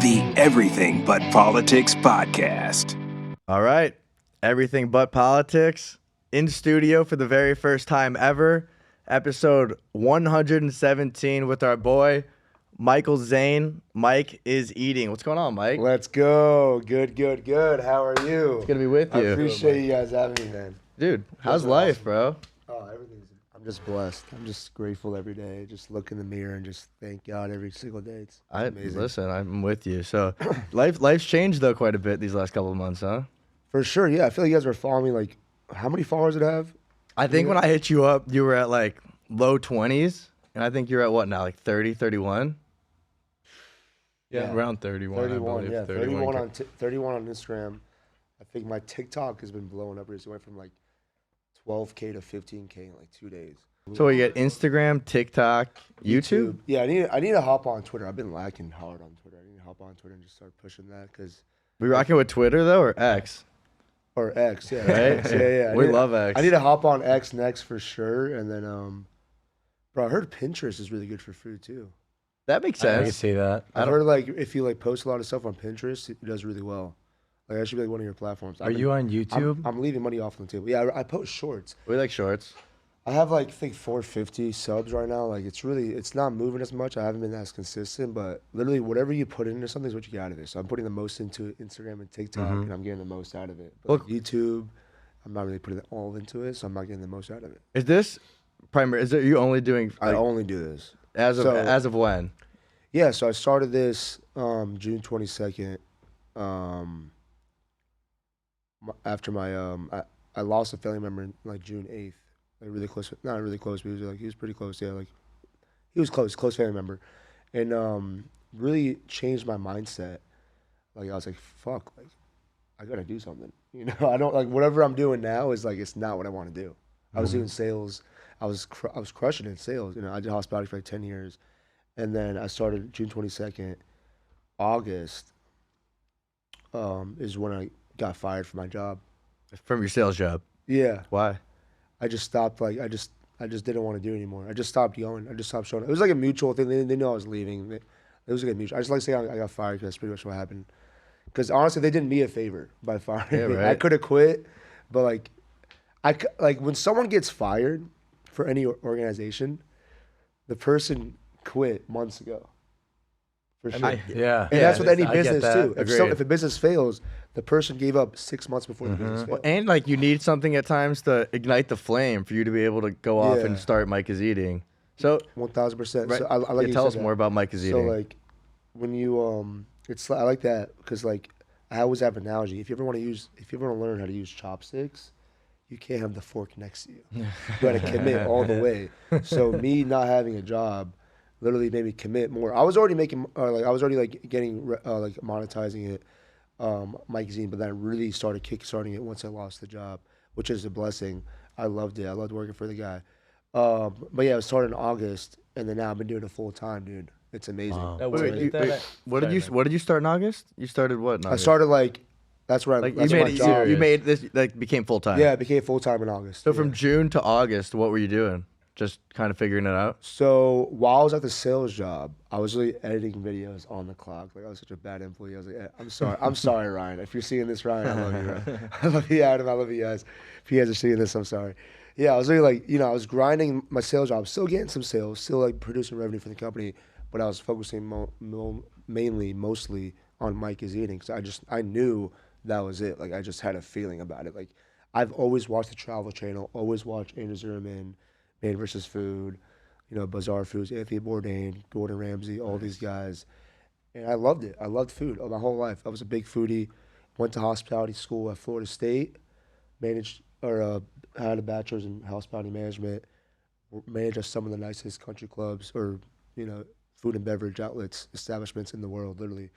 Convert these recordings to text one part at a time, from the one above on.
the Everything But Politics podcast. All right. Everything But Politics in studio for the very first time ever. Episode 117 with our boy, Michael Zane. Mike is eating. What's going on, Mike? Let's go. Good. How are you? It's good to be with you. I appreciate you guys having me, man. Dude, how's life, awesome. bro? Oh, I'm just blessed. I'm just grateful every day. Just look in the mirror and just thank God every single day. It's amazing. Listen, I'm with you. So, life's changed, though, quite a bit these last couple of months, huh? For sure, yeah. I feel like you guys were following me, like, how many followers did I have? I think when I hit you up, you were at, like, low 20s. And I think you're at what now, like 30, 31? Yeah, around 31. 31, I believe. yeah. 31 on Instagram. I think my TikTok has been blowing up recently. It went from, like, 12K to 15K in, like, 2 days. So you get Instagram, TikTok, YouTube? Yeah, I need to hop on Twitter. I've been lacking hard on Twitter. I need to hop on Twitter and just start pushing that because... We rocking with Twitter, though, or X? Or X, yeah. Right? Yeah. We love X. I need to hop on X next for sure. And then, bro, I heard Pinterest is really good for food, too. That makes I can sense. see that. I've heard, like, if you, like, post a lot of stuff on Pinterest, it does really well. Like, that should be, like, one of your platforms. Are you on YouTube? I'm leaving money off on the table. Yeah, I post shorts. We like shorts. I have, like, I think 450 subs right now. Like, it's not moving as much. I haven't been as consistent, but literally whatever you put into something is what you get out of it. So I'm putting the most into Instagram and TikTok, and I'm getting the most out of it. But like, YouTube, I'm not really putting it all into it, so I'm not getting the most out of it. Is this primary? Is it you only doing? I only do this. As of when? Yeah, so I started this June 22nd. After my I lost a family member in, like, June 8th. Like, really close, not really close, but he was pretty close. Yeah, like he was close family member, and really changed my mindset. Like, I was like, fuck, like I gotta do something. You know, I don't like whatever I'm doing now is like it's not what I want to do. I was doing sales. I was crushing in sales. You know, I did hospitality for like 10 years, and then I started June 22nd. August is when I got fired from my job. From your sales job? Yeah. Why? I just stopped. Like, I just didn't want to do it anymore. I just stopped going. I just stopped showing up. It was like a mutual thing. They knew I was leaving. It was like a mutual. I just like to say I got fired because that's pretty much what happened. Because honestly, they did me a favor by firing me. Right. I could have quit, but like when someone gets fired for any organization, the person quit months ago. For sure. And that's with any business too. If a business fails, the person gave up 6 months before the business failed. And like you need something at times to ignite the flame for you to be able to go off and start Mike is Eating. So 1000%. Right. So I like you tell us said more that. about Mike is Eating. So like when you I like that because like I always have an analogy. If you ever want to learn how to use chopsticks, you can't have the fork next to you. You got to commit all the way. So me not having a job literally made me commit more. I was already making getting monetizing it, MikeisEating, but then I really started kickstarting it once I lost the job, which is a blessing. I loved it. I loved working for the guy. But yeah, it started in August, and then now I've been doing it full time, dude. It's amazing. Wow. What did you start in August? You started what? In I August? started like that's where Like that's you my made job. you made this like became full time. Yeah, it became full time in August. So from June to August, what were you doing? Just kind of figuring it out. So while I was at the sales job, I was really editing videos on the clock. Like I was such a bad employee. I was like, I'm sorry, Ryan. If you're seeing this, Ryan, I love you, Ryan. I love you, Adam. I love you guys. If you guys are seeing this, I'm sorry. Yeah, I was really like, I was grinding my sales job, still getting some sales, still like producing revenue for the company, but I was focusing mostly on MikeisEating because I knew that was it. Like I just had a feeling about it. Like I've always watched the Travel Channel, always watched Andrew Zimmerman, Man vs. Food, Bazaar Foods, Anthony Bourdain, Gordon Ramsay, all these guys. And I loved it. I loved food my whole life. I was a big foodie. Went to hospitality school at Florida State, had a bachelor's in hospitality management, managed some of the nicest country clubs or, food and beverage outlets, establishments in the world, literally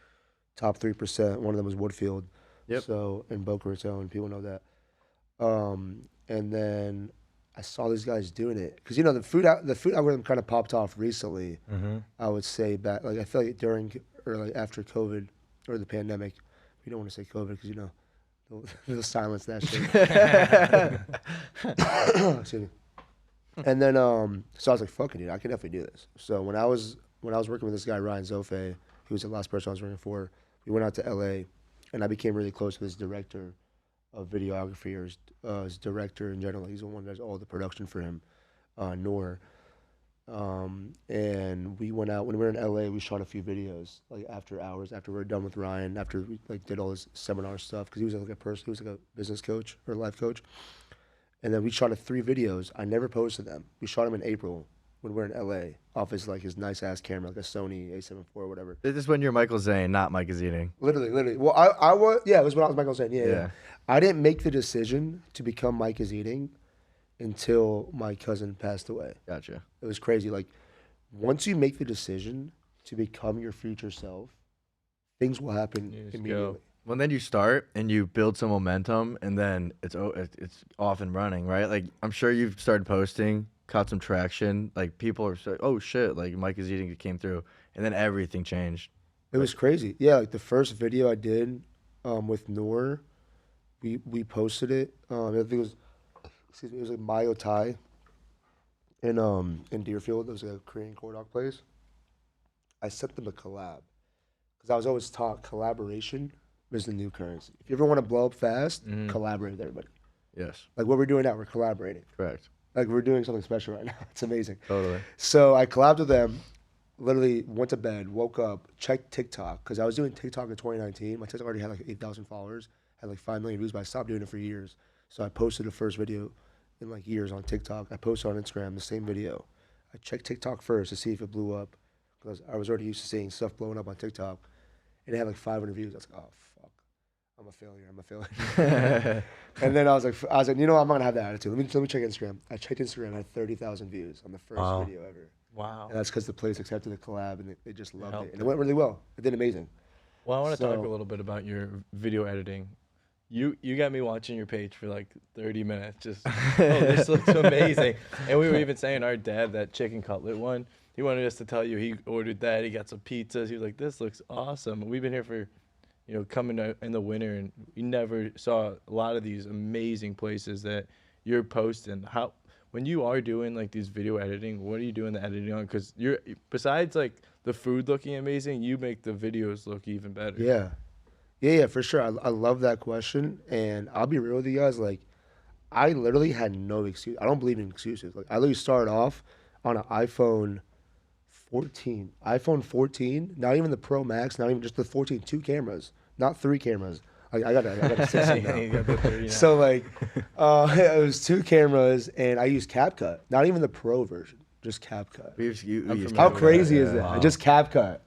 top 3%. One of them was Woodfield. Yep. So, in Boca Raton, people know that. And then I saw these guys doing it because the food algorithm kind of popped off recently. I would say back, like I feel like during or like after COVID or the pandemic. We don't want to say COVID because they'll silence that shit. Excuse me. And then so I was like, fuck it, dude, I can definitely do this. So when I was working with this guy Ryan Zofe, He was the last person I was working for. We went out to LA, and I became really close with his director of videography, or his director in general. He's the one that does all the production for him, Noor. And we went out when we were in LA. We shot a few videos like after hours, after we were done with Ryan, after we like did all his seminar stuff, because he was like a person, he was like a business coach or life coach. And then we shot 3 videos. I never posted them. We shot them in April when we were in LA off his nice ass camera, like a Sony A7 IV or whatever. This is when you're Michael Zane, not MikeisEating. Literally. Well, I was, yeah, it was when I was Michael Zane. Yeah. I didn't make the decision to become MikeisEating until my cousin passed away. Gotcha. It was crazy. Like, once you make the decision to become your future self, things will happen immediately. Go. Well, then you start and you build some momentum, and then it's off and running, right? Like, I'm sure you've started posting, caught some traction. Like, people are like, oh shit, like MikeisEating came through, and then everything changed. It was crazy. Yeah, like the first video I did with Noor, we posted it. I think it was, it was like Mayo Thai in Deerfield. There was a Korean corn dog place. I sent them a collab because I was always taught collaboration is the new currency. If you ever want to blow up fast, collaborate with everybody. Yes. Like what we're doing now, we're collaborating. Correct. Like we're doing something special right now. It's amazing. Totally. So I collabed with them, literally went to bed, woke up, checked TikTok, because I was doing TikTok in 2019. My TikTok already had like 8,000 followers, had like 5 million views, but I stopped doing it for years. So I posted the first video in like years on TikTok. I posted on Instagram the same video. I checked TikTok first to see if it blew up, because I was already used to seeing stuff blowing up on TikTok. And it had like 500 views. I was like, oh, fuck. I'm a failure. And then I was like, you know what? I'm not gonna have that attitude. Let me check Instagram. I checked Instagram, I had 30,000 views on the first video ever. Wow. And that's because the place accepted the collab and they just loved it. And it went really well. It did amazing. Well, I want to talk a little bit about your video editing. You got me watching your page for like 30 minutes. Just, oh, this looks amazing. And we were even saying our dad, that chicken cutlet one, he wanted us to tell you he ordered that. He got some pizzas. He was like, this looks awesome. And we've been here for, coming in the winter, and we never saw a lot of these amazing places that you're posting. When you are doing like these video editing, what are you doing the editing on? Because you're, besides like the food looking amazing, you make the videos look even better. Yeah, for sure. I love that question. And I'll be real with you guys. Like, I literally had no excuse. I don't believe in excuses. Like, I literally started off on an iPhone 14. iPhone 14, not even the Pro Max, not even just the 14, 2 cameras, not 3 cameras. Like, I got a 16 now. So, like, it was 2 cameras, and I used CapCut. Not even the Pro version, just CapCut. How crazy is that? Wow. Just CapCut.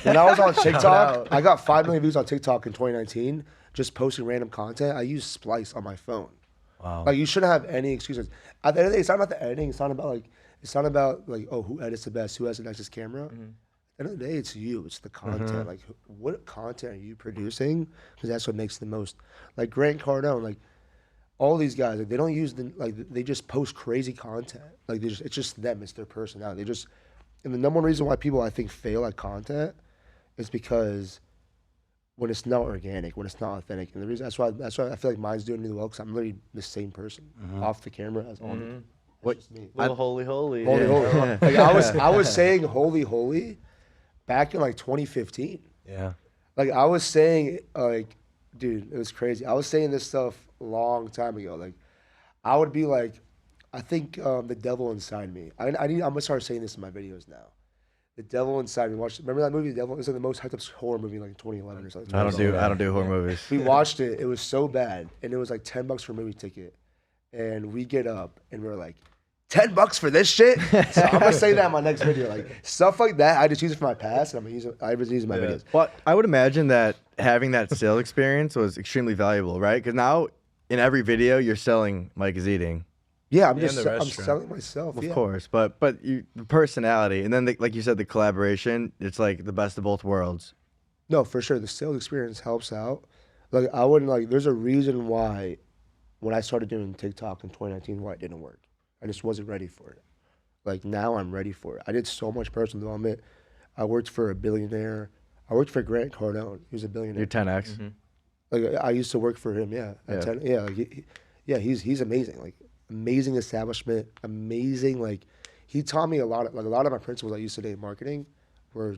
When I was on TikTok, I got 5 million views on TikTok in 2019, just posting random content. I used Splice on my phone. Wow. Like, you shouldn't have any excuses. At the end of the day, it's not about the editing. It's not about oh, who edits the best, who has the nicest camera. At the end of the day, it's you. It's the content. Like, what content are you producing? Because that's what makes the most. Like Grant Cardone, like all these guys, like they don't use they just post crazy content. Like it's just them. It's their personality. And the number one reason why people I think fail at content is because when it's not organic, when it's not authentic. And the reason that's why I feel like mine's doing really well, because I'm literally the same person off the camera as on. What? Little holy. Holy. Like I was saying holy back in like 2015. Yeah. Like I was saying, like, dude, it was crazy. I was saying this stuff a long time ago. Like, I would be like, I think the devil inside me. I'm gonna start saying this in my videos now. The devil inside me. Remember that movie, The Devil? It was like the most hyped up horror movie like in 2011 or something. I don't do horror movies. We watched it. It was so bad, and it was like $10 for a movie ticket. And we get up and we're like, $10 for this shit? So I'm gonna say that in my next video. Like stuff like that, I just use it for my past, and I was using my videos. Well, I would imagine that having that sales experience was extremely valuable, right? Because now in every video you're selling MikeisEating. Yeah, I'm selling myself. Of course, but the personality, and then like you said, the collaboration. It's like the best of both worlds. No, for sure, the sales experience helps out. Like I wouldn't there's a reason why when I started doing TikTok in 2019, why it didn't work. I just wasn't ready for it. Like now I'm ready for it. I did so much personal development. I worked for a billionaire. I worked for Grant Cardone. He was a billionaire. You're 10X. Like I used to work for him. Yeah. He's amazing. Like amazing establishment. Amazing. Like he taught me a lot. Like a lot of my principles I used today in marketing were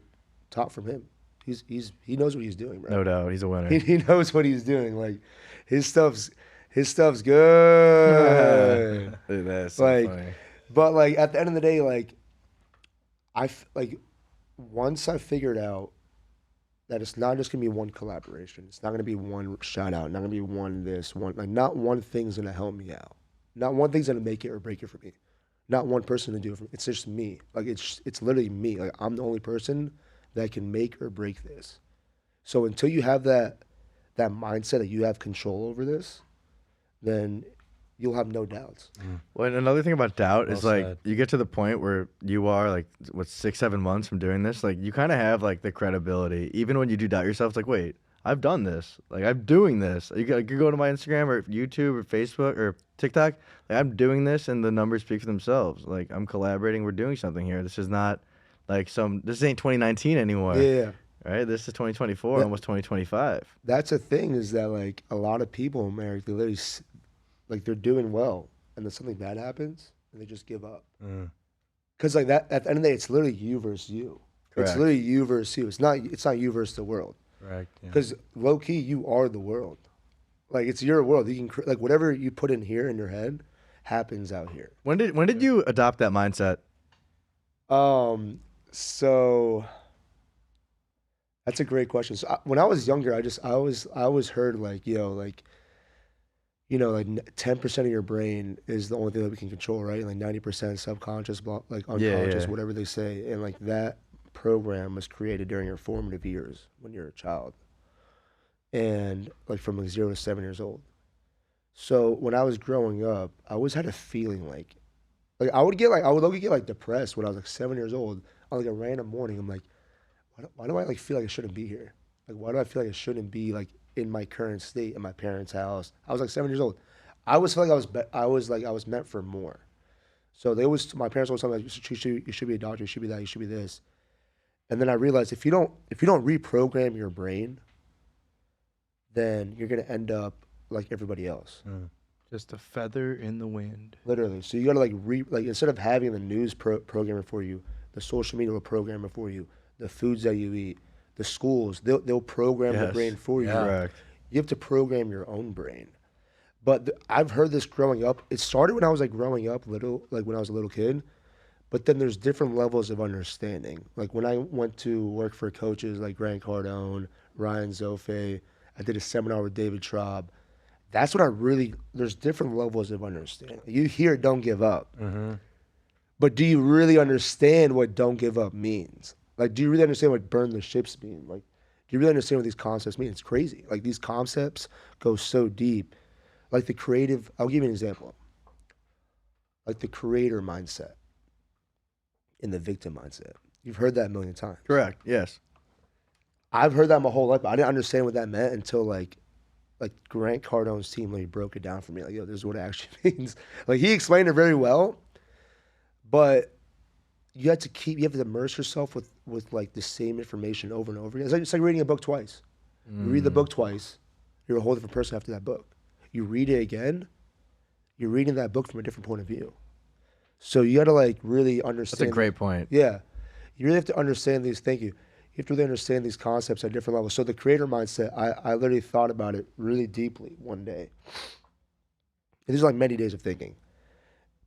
taught from him. He knows what he's doing, bro. No doubt, he's a winner. He knows what he's doing. Like his stuff's good. Dude, that's so Like, funny. but like at the end of the day, like once I figured out that it's not just gonna be one collaboration, it's not gonna be one shout out, not gonna be one this, one like not one thing's gonna help me out. Not one thing's gonna make it or break it for me. Not one person to do it for me. It's just me. Like it's literally me. Like I'm the only person that can make or break this. So until you have that mindset that you have control over this, then you'll have no doubts. Well, and another thing about doubt is Well like said. you get to the point where you are like, what, 6-7 months from doing this, like you kind of have like the credibility. Even when you do doubt yourself, it's like, wait, I've done this. Like I'm doing this. You could go to my Instagram or YouTube or Facebook or TikTok. Like I'm doing this, and the numbers speak for themselves. Like I'm collaborating. We're doing something here. This is not like this ain't 2019 anymore. Yeah. Right. This is 2024, almost 2025. That's the thing is that like a lot of people in America, they literally like they're doing well, and then something bad happens, and they just give up. Because like that at the end of the day, it's literally you versus you. Correct. It's literally you versus you. It's not you versus the world. Correct. Yeah. Because low key, you are the world. Like it's your world. You can like whatever you put in here in your head happens out here. When did you adopt that mindset? So that's a great question. So when I was younger, I always heard like, like 10% of your brain is the only thing that we can control, right? Like 90% subconscious, like unconscious, yeah. whatever they say. And like that program was created during your formative years when you're a child. And like from like 0 to 7 years old. So when I was growing up, I always had a feeling like I would low-key get like depressed when I was like 7 years old on like a random morning. I'm like, why do I like feel like I shouldn't be here? Like, why do I feel like I shouldn't be like in my current state in my parents' house? I was like 7 years old. I always felt like I was meant for more. So my parents always told me like, you should be a doctor, you should be that, you should be this. And then I realized if you don't reprogram your brain, then you're gonna end up like everybody else. Just a feather in the wind. Literally. So you gotta like instead of having the news programming for you, the social media will program it for you, the foods that you eat, the schools, they'll program the brain for you. Correct. You have to program your own brain. But I've heard this growing up. It started when I was like growing up, when I was a little kid. But then there's different levels of understanding. Like when I went to work for coaches like Grant Cardone, Ryan Zofe, I did a seminar with David Traub. That's when there's different levels of understanding. You hear don't give up. But do you really understand what don't give up means? Like, do you really understand what burn the ships mean? Like, do you really understand what these concepts mean? It's crazy. Like, these concepts go so deep. Like I'll give you an example. Like the creator mindset and the victim mindset. You've heard that a million times. Correct. Yes. I've heard that my whole life, but I didn't understand what that meant until like Grant Cardone's team like broke it down for me. Like, yo, this is what it actually means. Like he explained it very well, but you have to immerse yourself with like the same information over and over again. It's like reading a book twice. You read the book twice, you're a whole different person after that book. You read it again, you're reading that book from a different point of view. So you got to like really understand. That's a great point. Yeah. You really have to understand these. Thank you. You have to really understand these concepts at different levels. So the creator mindset, I literally thought about it really deeply one day. And these are like many days of thinking.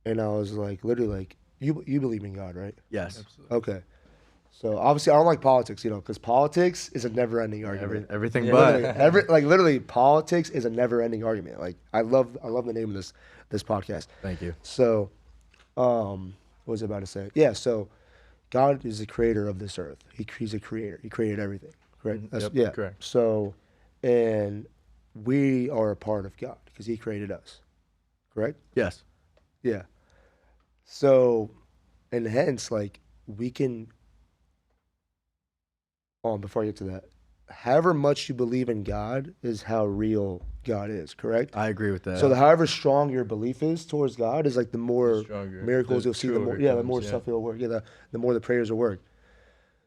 And I was like, literally like, you believe in God, right? Yes. Absolutely. Okay. So obviously I don't like politics, because politics is a never-ending argument. Everything but. Literally, politics is a never-ending argument. Like I love the name of this podcast. Thank you. So, what was I about to say? Yeah. So, God is the creator of this earth. He's a creator. He created everything. Correct. Yep, correct. So, and we are a part of God because He created us. Correct. Yes. Yeah. So, and hence, like we can. Before I get to that, however much you believe in God is how real God is, correct? I agree with that. So however strong your belief is towards God is like the more Stronger. miracles The you'll see, the truer more it the more comes, stuff will work. Yeah, the more the prayers will work.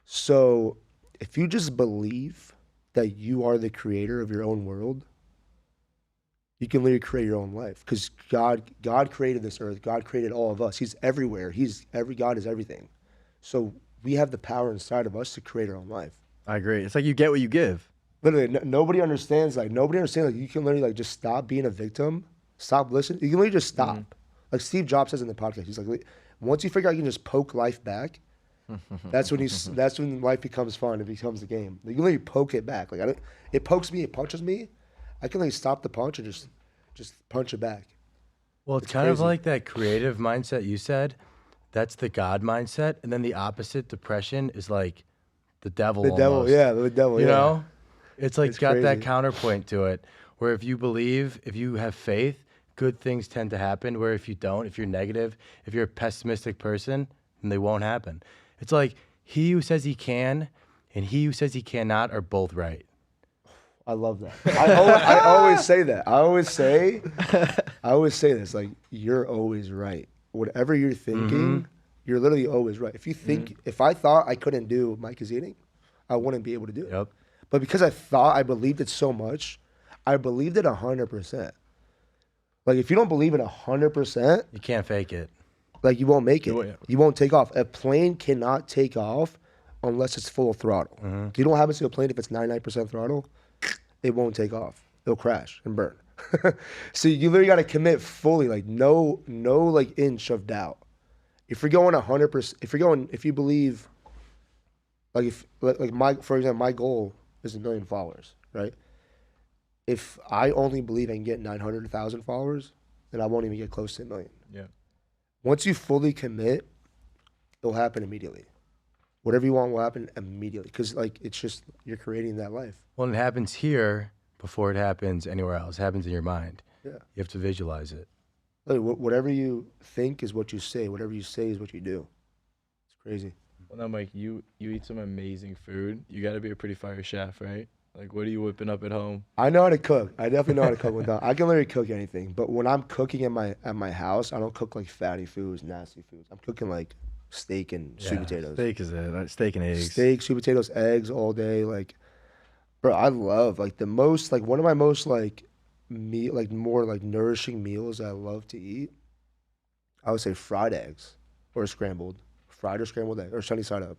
So if you just believe that you are the creator of your own world, you can literally create your own life. Because God created this earth. God created all of us. He's everywhere. God is everything. So we have the power inside of us to create our own life. I agree. It's like you get what you give. Literally, nobody understands. Like nobody understands. Like you can literally like just stop being a victim, stop listening. You can literally just stop. Like Steve Jobs says in the podcast, he's like, once you figure out you can just poke life back, that's when life becomes fun. It becomes a game. You can literally poke it back. Like it pokes me, it punches me. I can like stop the punch and just punch it back. Well, it's kind of like that creative mindset you said. That's the God mindset, and then the opposite, depression, is like the devil. The devil, almost. yeah, the devil. You yeah. know, it's like It's got that crazy. counterpoint to it, where if you believe, if you have faith, good things tend to happen. Where if you don't, if you're negative, if you're a pessimistic person, then they won't happen. It's like he who says he can and he who says he cannot are both right. I love that. I always say that. I always say this. Like you're always right. Whatever you're thinking, you're literally always right. If you think, if I thought I couldn't do MikeisEating, I wouldn't be able to do it. Yep. But because I believed it so much, I believed it 100%. Like if you don't believe it 100%, You can't fake it. like you won't make it. won't, yeah. You won't take off. A plane cannot take off unless it's full throttle. You don't happen to see a plane if it's 99% throttle, it won't take off. It'll crash and burn. So you literally got to commit fully, like no like inch of doubt. If you're going 100%, if you believe, like for example, my goal is 1 million followers, right? If I only believe I can get 900,000 followers, then I won't even get close to 1 million. Yeah. Once you fully commit, it'll happen immediately. Whatever you want will happen immediately because like it's just you're creating that life. Well, it happens here before it happens anywhere else. It happens in your mind. Yeah. You have to visualize it. Like, whatever you think is what you say. Whatever you say is what you do. It's crazy. Well, now, Mike, you eat some amazing food. You got to be a pretty fire chef, right? Like, what are you whipping up at home? I know how to cook. I definitely know how to cook without. I can literally cook anything. But when I'm cooking at my house, I don't cook like fatty foods, nasty foods. I'm cooking like steak and sweet potatoes. Steak is it. Steak and eggs. Steak, sweet potatoes, eggs all day. Like, bro, I love like the most like one of my most like more like nourishing meals I love to eat. I would say fried eggs or fried or scrambled egg or sunny side up.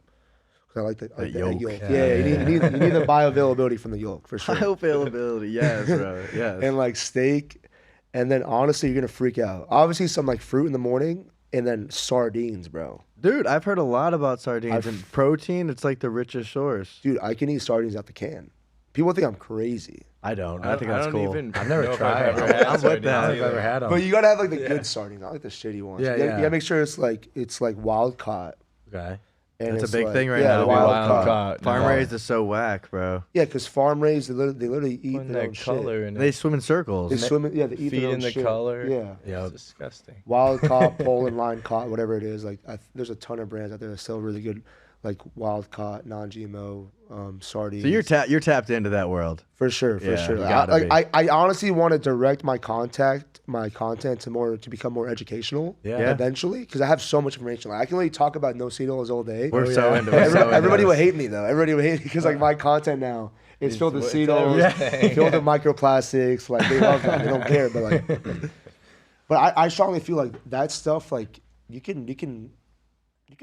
Cause I like the egg yolk. yolk. Yeah, Yeah, you need the bioavailability from the yolk for sure. Bioavailability, yes, bro. Yes. And like steak, and then honestly, you're gonna freak out. Obviously, some like fruit in the morning, and then sardines, bro. Dude, I've heard a lot about sardines and protein. It's like the richest source. Dude, I can eat sardines out the can. People think I'm crazy, I don't. I think that's don't cool. even I've never know if tried. I've ever had I'm with sardines that. I've either. never had them. but you gotta have like the good sardines, not like the shitty ones. Yeah, you yeah. gotta make sure it's like wild caught. Okay. And That's a it's big like- thing right yeah, now. Wild caught. Farm raised is so whack, bro. Yeah, because farm raised, they literally eat Putting their own that shit. color in They it. swim in circles. They swim. They eat Feed their own in the shit. color. Yeah. Yeah. It's disgusting. Wild caught, Poland line caught, whatever it is. Like there's a ton of brands out there that sell really good, like wild caught, non-GMO sardines. So you're tapped into that world. for sure, for Yeah, sure. you Like, gotta I honestly want to direct my content to become more educational. Yeah. Eventually, because I have so much information. Like I can really talk about no-cedos all day. We're so into it. Everybody would hate me though. Everybody would hate me because like my content now is filled with It's Cetos, everything. filled with microplastics. Like they love that. They don't care, but like, but I strongly feel like that stuff. Like you can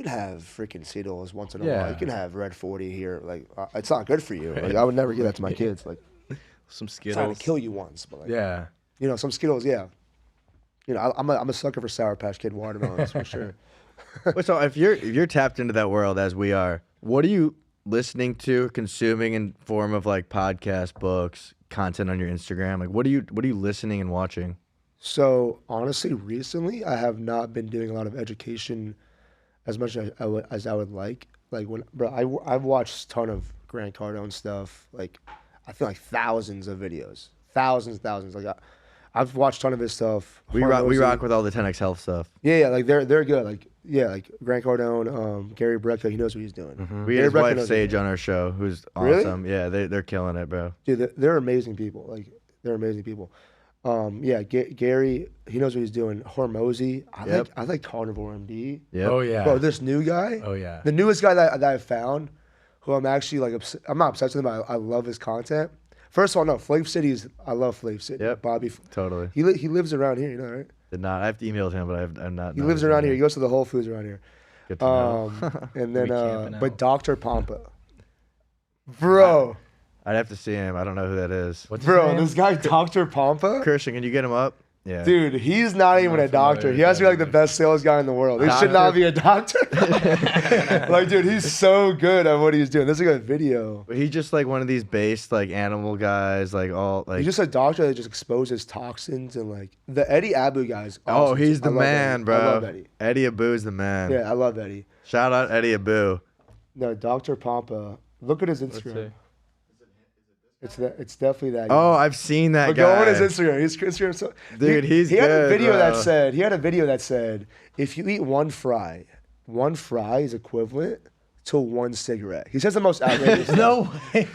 have freaking Cetos once in a Yeah. while. You can have Red 40 here. Like it's not good for you. Like I would never give that to my kids. Like Some it's not Skittles. gonna kill you once, but like Yeah. you know some Skittles. Yeah. You know I'm a sucker for Sour Patch Kid watermelons for sure. So if you're tapped into that world as we are, what are you listening to, consuming in form of like podcasts, books, content on your Instagram? Like what are you listening and watching? So honestly, recently I have not been doing a lot of education as much as I would like. Like I've watched a ton of Grant Cardone stuff. Like I feel like thousands of videos, thousands. Like I've watched a ton of his stuff. We rock with all the 10x health stuff. Yeah, like they're good. Like like Grant Cardone, Gary Brecka, he knows what he's doing. We had his Brecka wife knows Sage on our show, who's Really? awesome. Yeah, they're killing it, bro. Dude, they're amazing people. Like they're amazing people. Gary, he knows what he's doing. Hormozy, I like Carnivore MD. Yep. Oh yeah. Bro, this new guy. Oh yeah. The newest guy that I found, who I'm actually like, I'm not obsessed with him, but I love his content. First of all, no, I love Flav City. Yep. Bobby, Totally. he lives around here, you know, right? Did not. I've emailed him, but I'm not. He lives around here. He goes to the Whole Foods around here. Good to know. And then, camping but out. Dr. Pompa. Bro. I'd have to see him. I don't know who that is. What's his Bro, name? this guy, Dr. Pompa. Christian, can you get him up? Yeah. Dude, he's not even a doctor. He has to be like the best sales guy in the world. He should not be a doctor. Like, dude, he's so good at what he's doing. This is like a video. But he's just like one of these based like animal guys, like all like. He's just a doctor that just exposes toxins and like the Eddie Abu guys. Oh, Awesome. he's the I love man, Eddie. bro. I love Eddie. Eddie Abu's the man. Yeah, I love Eddie. Shout out Eddie Abu. No, Dr. Pompa. Look at his Instagram. see. It's definitely that. Oh, guy. I've seen that But guy. go on his Instagram. His Instagram. So, Dude, he's he had a good, video bro. that said if you eat one fry is equivalent to one cigarette. He says the most outrageous. stuff. No way.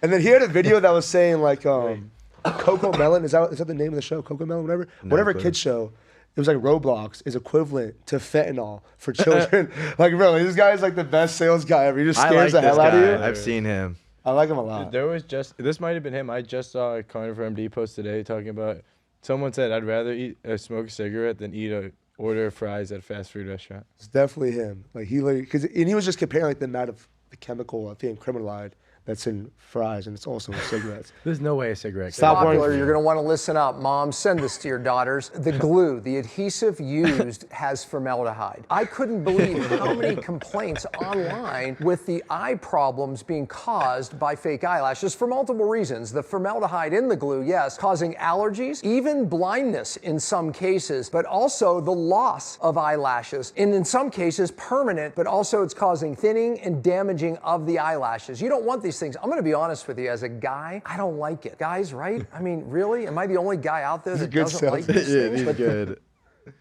And then he had a video that was saying like Coco Melon, is that the name of the show? Coco Melon, whatever clue. kids show. It was like Roblox is equivalent to fentanyl for children. Like, bro, this guy is like the best sales guy ever. He just I scares like the this hell out of guy. you. I've seen him. I like him a lot. There was this might have been him. I just saw a Carnivore MD post today talking about. Someone said I'd rather smoke a cigarette than eat a order of fries at a fast food restaurant. It's definitely him. Like he was just comparing like the amount of the chemical, I think, criminalide that's in fries, and it's also in cigarettes. There's no way a cigarette. Stop could- wearing- Popular, you're going to want to listen up. Mom, send this to your daughters. The glue, the adhesive used has formaldehyde. I couldn't believe how many complaints online with the eye problems being caused by fake eyelashes for multiple reasons. The formaldehyde in the glue, yes, causing allergies, even blindness in some cases, but also the loss of eyelashes. And in some cases, permanent, but also it's causing thinning and damaging of the eyelashes. You don't want these things. I'm going to be honest with you. As a guy, I don't like it. Guys, right? I mean, really? Am I the only guy out there He's a that good doesn't like these Yeah, things? he's But good.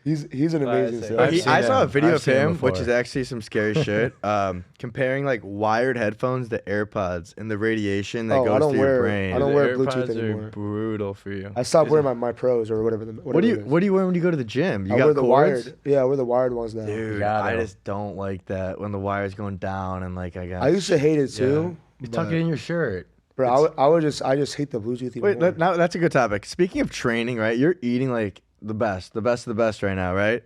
He's an amazing Classic. salesman. I saw a him. video I've of seen him him, which before. is actually some scary shit. Comparing like wired headphones to AirPods and the radiation that Oh, I goes don't through your wear- brain. I don't The wear AirPods Bluetooth are anymore. brutal for you. I stopped wearing my pros or whatever. What do you wear when you go to the gym? You I got wear the cords? wired. Yeah, I wear the wired ones now. Dude, Got I it. just don't like that when the wire's going down and like I got. I used to hate it too. You tuck it in your shirt. Bro, I just hate the Bluetooth even Wait, more. now that's a good topic. Speaking of training, right? You're eating like the best of the best right now, right?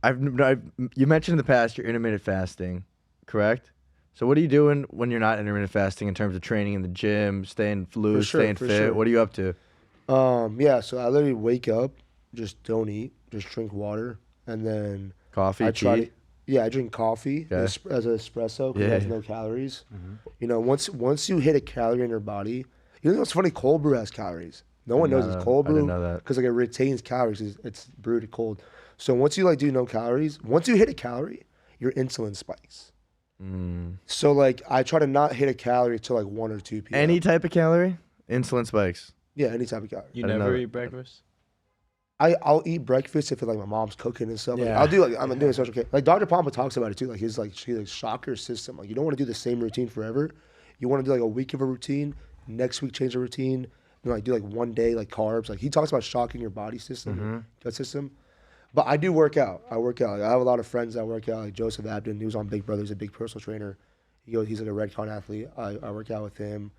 You mentioned in the past you're intermittent fasting, correct? So what are you doing when you're not intermittent fasting in terms of training in the gym, staying loose, sure, staying for fit? sure. What are you up to? Yeah, so I literally wake up, just don't eat, just drink water, and then Coffee, I try tea? to. Yeah, I drink coffee Okay. as an espresso because Yeah, it has yeah. no calories. You know, once you hit a calorie in your body, you know what's funny? Cold brew has calories. No one knows No, it's cold I didn't brew know that. because like it retains calories. It's brewed cold. So once you like do no calories, once you hit a calorie, your insulin spikes. So like I try to not hit a calorie till like 1 or 2 p.m. Any type of calorie? Insulin spikes. Yeah, any type of calorie. You I didn't know never that. eat breakfast? I'll eat breakfast if like my mom's cooking and stuff. Like, Yeah. I'll do like I'm doing social care. Like Dr. Pompa talks about it too. Like his like shock your system. Like you don't want to do the same routine forever. You want to do like a week of a routine, next week change the routine, and like do like 1 day like carbs. Like he talks about shocking your body system, gut system. But I do work out. I work out. Like, I have a lot of friends that work out. Like Joseph Abden, he was on Big Brother. He's a big personal trainer. He's like a red card athlete. I work out with him.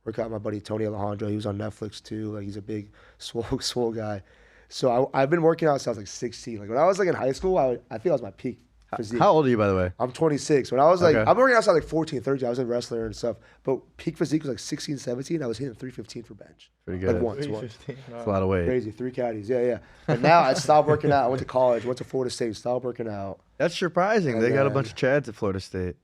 Work out with my buddy Tony Alejandro. He was on Netflix too. Like he's a big swole guy. So I've been working out since I was like 16. Like when I was like in high school, I think I was my peak physique. How old are you, by the way? I'm 26. When I was like, Okay. I've been working out since like 14, 13. I was a wrestler and stuff. But peak physique was like 16, 17. I was hitting 315 for bench. Pretty good. Like once. 315. It's a lot of weight. Crazy. 3 caddies. Yeah. And now I stopped working out. I went to college, went to Florida State, stopped working out. That's surprising. And They got a then- bunch of Chads at Florida State.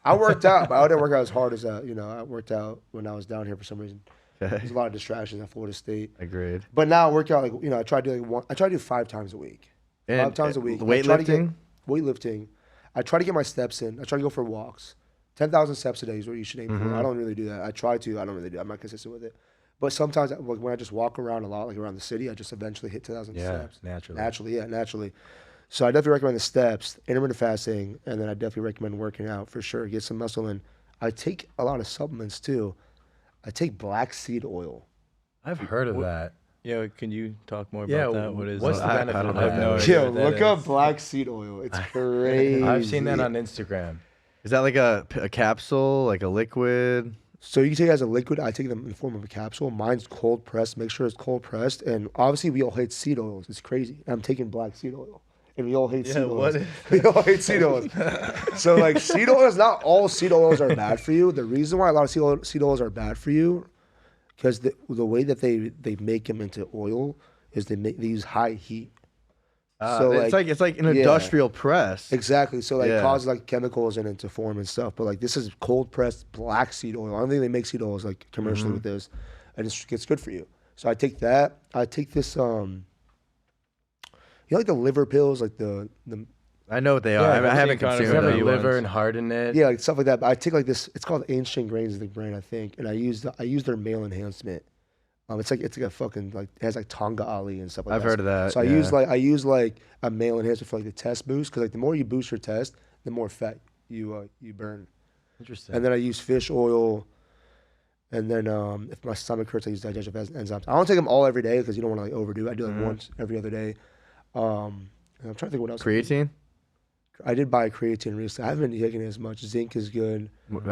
I worked out, but I didn't work out as hard as I worked out when I was down here for some reason. There's a lot of distractions at Florida State. Agreed. But now I work out like I try to do like I try to do 5 times a week. And 5 times a week. I try to get- weightlifting? Weightlifting. I try to get my steps in. I try to go for walks. 10,000 steps a day is what you should aim for. I don't really do that. I try to. I don't really do. I'm not consistent with it. But sometimes like, when I just walk around a lot, like around the city, I just eventually hit 10,000 Yeah, steps. naturally. Naturally. So I definitely recommend the steps, intermittent fasting, and then I definitely recommend working out for sure. Get some muscle in. I take a lot of supplements too. I take black seed oil. I've heard of that. Yeah, can you talk more Yeah, about that? What is what's it? the benefit I don't of know that? what that is. idea Yo, what that look up is. black seed oil. It's crazy. I've seen that on Instagram. Is that like a capsule, like a liquid? So you can take it as a liquid. I take them in the form of a capsule. Mine's cold pressed. Make sure it's cold pressed. And obviously we all hate seed oils. It's crazy. I'm taking black seed oil. and we all hate seed what oils. We all hate seed oils. So like seed oils, not all seed oils are bad for you. The reason why a lot of seed oils are bad for you, because the way that they make them into oil is they use high heat. So it's like an industrial press. Exactly. So like Yeah. causes like chemicals in it to form and stuff. But like this is cold pressed black seed oil. I don't think they make seed oils like commercially with this, and it's good for you. So I take that. I take this you know, like the liver pills, like the I know what they are. Yeah, I I've haven't seen kind of consumed Have some a them. you liver want. and heart in it. yeah, like stuff like that. But I take like this. It's called Ancient Grains of the Brain, I think, and I use their male enhancement. It's like a fucking like it has like Tonga Ali and stuff like I've that. heard of that, So I yeah. use like a male enhancement for like the test boost, because like the more you boost your test, the more fat you burn. Interesting. And then I use fish oil. And then if my stomach hurts, I use digestive enzymes. I don't take them all every day because you don't want to like overdo it. I do like once every other day. And I'm trying to think what else. Creatine? I did buy creatine recently. I haven't been taking it as much. Zinc is good. What's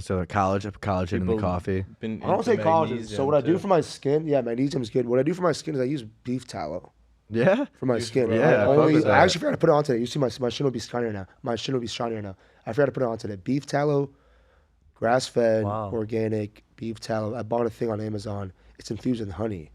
the other? Collagen in the People coffee. been I don't into take collagen. magnesium, So what I do too. for my skin, yeah, magnesium is good. What I do for my skin is I use beef tallow Yeah? for my skin. yeah, I fuck with I that. actually forgot to put it on today. You see my shin will be shinier now. My shin will be shinier now. I forgot to put it on today. Beef tallow, grass-fed, Wow. organic beef tallow. I bought a thing on Amazon. It's infused in honey.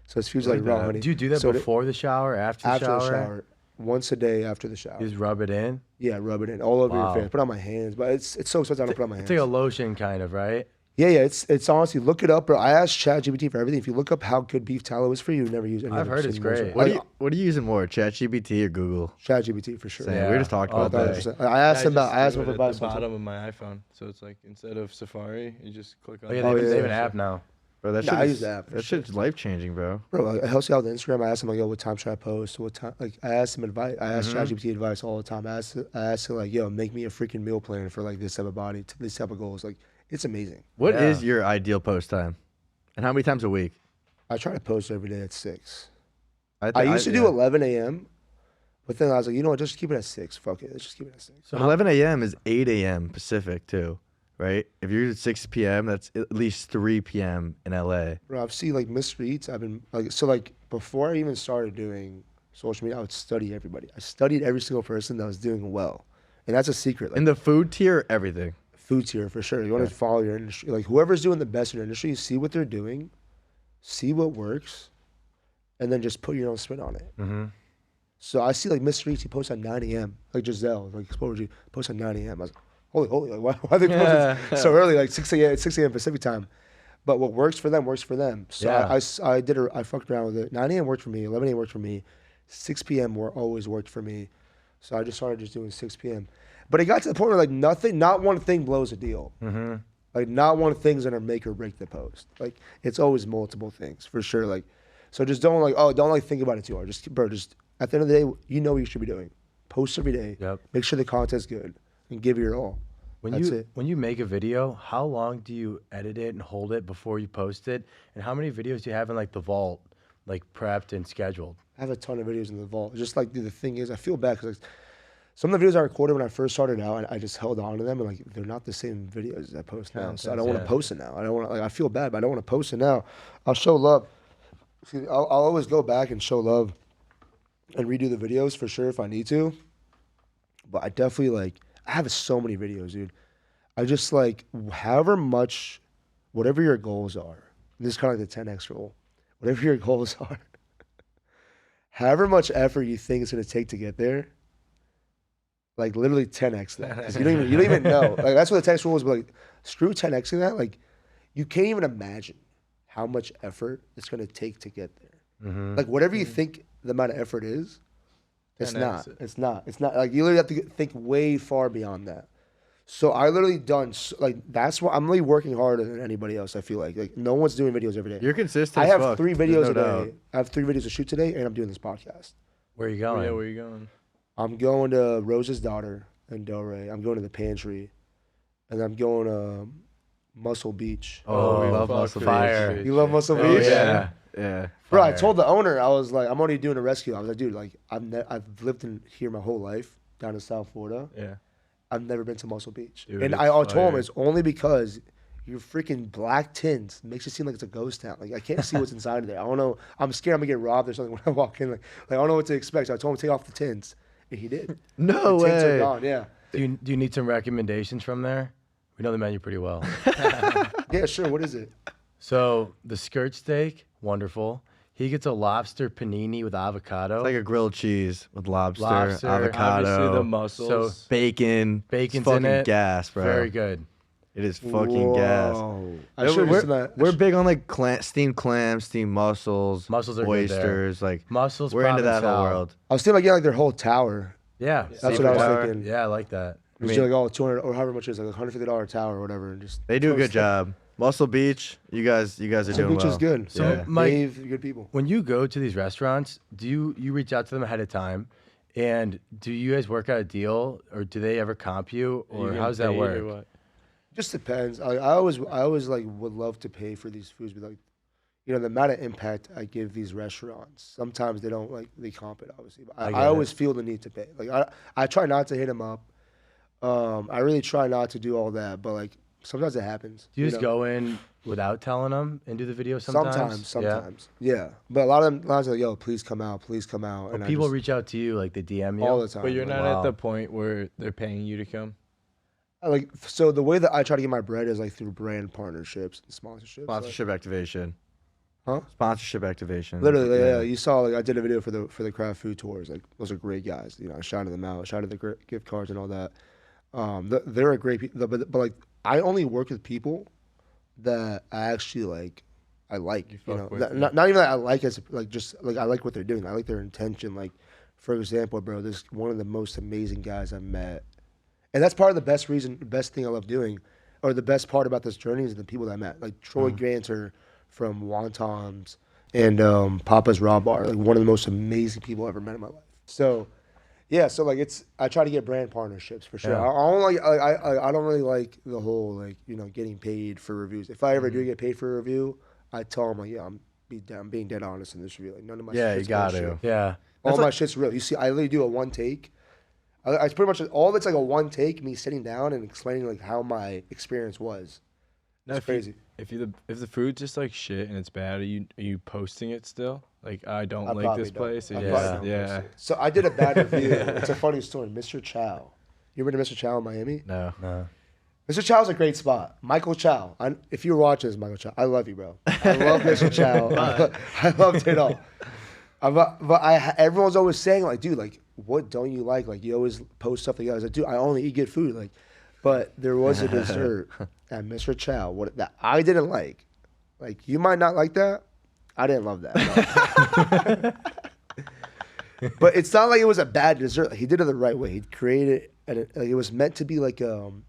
So it's infused like raw honey. Do you do that So before the shower, after after the the shower? shower, once a day after the shower. You just rub it in. Yeah, rub it in all over your Wow. face. Put it on my hands, but it's so expensive. I don't put it on my It's hands. like a lotion kind of, right? Yeah, it's honestly, look it up, bro. I asked ChatGPT for everything. If you look up how good beef tallow is for you, never use any. I've other heard it's anymore. great. What are you using more, ChatGPT or Google? ChatGPT for sure. Same. Yeah, We just talked all about that. day. 100%. I asked him I about. I asked just him do for it at advice. the on bottom of my iPhone, so it's like instead of Safari, you just click on. Oh yeah, the- they have an yeah. app now. Bro, that Yeah, shit I is- use that for That shit's life changing, bro. Bro, like, I help you out on Instagram. I asked him like, yo, what time should I post? What time? Like, I asked him advice. I asked ChatGPT advice all the time. I asked him like, yo, make me a freaking meal plan for like this type of body, this type of goals. Like, it's amazing. What is Yeah. your ideal post time? And how many times a week? I try to post every day at 6. I I used to do yeah. 11 a.m. But then I was like, you know what? Just keep it at 6. Fuck it. Let's just keep it at 6. So 11 a.m. is 8 a.m. Pacific too, right? If you're at 6 p.m., that's at least 3 p.m. in LA. Bro, I've seen like missed reads. I've been like, so like before I even started doing social media, I would study everybody. I studied every single person that was doing well. And that's a secret. Like In the food tier, everything. food tier for sure. You want to follow your industry. Like whoever's doing the best in your industry, see what they're doing, see what works, and then just put your own spin on it. Mm-hmm. So I see like Miss Reese, he posts at 9 a.m. Like Giselle, like Exposure, posts at 9 a.m. I was like, holy, like, why are they posting so early? Like 6 a.m. Pacific time. But what works for them works for them. So Yeah. I fucked around with it. 9 a.m. worked for me. 11 a.m. worked for me. 6 p.m. always worked for me. So I just started just doing 6 p.m. But it got to the point where like not one thing blows a deal. Mm-hmm. Like not one thing's gonna make or break the post. Like it's always multiple things for sure. Like so just don't think about it too hard. Just at the end of the day, you know what you should be doing. Post every day. Yep. Make sure the content's good and give your all. That's it. When you make a video, how long do you edit it and hold it before you post it? And how many videos do you have in like the vault, like prepped and scheduled? I have a ton of videos in the vault. Just like the thing is, I feel bad because like, some of the videos I recorded when I first started out, and I just held on to them, and like they're not the same videos as I post now. So I don't want to post it now. I don't want to. Like I feel bad, but I don't want to post it now. I'll show love. See, I'll always go back and show love, and redo the videos for sure if I need to. But I definitely like. I have so many videos, dude. I just like however much, whatever your goals are. This is kind of like the 10x rule. Whatever your goals are, however much effort you think it's gonna take to get there. Like literally 10x that. 'Cause you don't even know. Like that's what the 10x rule is. But like screw 10xing that. Like you can't even imagine how much effort it's gonna take to get there. Mm-hmm. Like whatever you think the amount of effort is, it's 10x not. it. It's not. It's not. Like you literally have to think way far beyond that. So I literally done like that's why I'm really working harder than anybody else. I feel like no one's doing videos every day. You're consistent. I as have fuck. 3 There's videos no a doubt. day. I have 3 videos to shoot today, and I'm doing this podcast. Where are you Oh, going? yeah, where you going? I'm going to Rose's Daughter in Delray. I'm going to the Pantry, and I'm going to Muscle Beach. Oh, we love fuck Muscle Fire. Beach. You love Muscle Oh, Beach? yeah. Yeah. Bro, I Fire. told the owner, I was like, I'm already doing a rescue. I was like, dude, like I've lived in here my whole life down in South Florida. Yeah. I've never been to Muscle Beach. Dude, and it's I told him fire. it's only because your freaking black tints makes it seem like it's a ghost town. Like I can't see what's inside of there. I don't know. I'm scared I'm gonna get robbed or something when I walk in. Like I don't know what to expect. So I told him to take off the tints, and he did. No the tints are way. gone. Yeah. Do you need some recommendations from there? We know the menu pretty well. Yeah, sure. What is it? So the skirt steak, wonderful. He gets a lobster panini with avocado. It's like a grilled cheese with lobster, Lobster, avocado, Obviously the muscles. So bacon. bacon's It's fucking in it. gas, bro. Very good. It is fucking gas. I should have done We're that. big on like steamed clams, steamed mussels, Mussels are good there. oysters. Like Mussels, we're into that whole Provençal. world. I was thinking about getting like their whole tower. Yeah. That's what I Seafood was tower. thinking. Yeah, I like that. It was like 200 or however much it is, like $150 tower or whatever, and just They do a throw good stuff. job. Muscle Beach, you guys are Muscle doing Beach well. is good. So, Yeah. Mike, Dave, good people. when you go to these restaurants, do you reach out to them ahead of time? And do you guys work out a deal, or do they ever comp you, Are you or getting how's that paid work? or what? Just depends. I always like would love to pay for these foods, but like, the amount of impact I give these restaurants. Sometimes they don't they comp it, obviously. But I get I always it. feel the need to pay. Like I try not to hit them up. I really try not to do all that, but like sometimes it happens. Do you just know? go in without telling them and do the video sometimes? Sometimes. Yeah. But a lot of them, are like, yo, please come out. Yeah. And I People just- reach out to you, like they DM you. all the time. But you're like, not wow. at the point where they're paying you to come. so the way that I try to get my bread is like through brand partnerships and sponsorships. Sponsorship activation. Huh? Sponsorship activation. Literally, yeah. You saw, like, I did a video for the craft food tours. Like, those are great guys. I shouted them out, shouted the gift cards and all that. They're a great people, but like, I only work with people that I actually like. I like, fuck with, not even that I like as like just like I like what they're doing. I like their intention. Like, for example, bro, this one of the most amazing guys I met, and that's part of the best thing I love doing, or the best part about this journey is the people that I met. Like Troy Ganter from Wontons and Papa's Raw Bar, like one of the most amazing people I ever met in my life. So, yeah, so like I try to get brand partnerships for sure. Yeah. I don't really like the whole like getting paid for reviews. If I ever do get paid for a review, I tell them like, yeah, I'm being dead honest in this review. Like none of my Yeah, shit's you got bullshit. to. Yeah. All my shit's real. You see, I literally do a one take. I pretty much all of it's like a one take, me sitting down and explaining like how my experience was. No, It's crazy. If the food's just like shit and it's bad, are you posting it still? Like I don't I like probably this don't. place. I Or probably just- don't yeah. post it. So I did a bad review. It's a funny story. Mr. Chow. You ever been to Mr. Chow in Miami? No. Mr. Chow's a great spot. Michael Chow. If you're watching this, Michael Chow, I love you, bro. I love Mr. Chow. I loved it all. But everyone's always saying like, dude, like, what don't you like? Like, you always post stuff like that. I was like, dude, I only eat good food. Like, but there was a dessert at Mr. Chow that I didn't like. Like, you might not like that. I didn't love that. But it's not like it was a bad dessert. Like, he did it the right way. He created it. Like, it was meant to be like it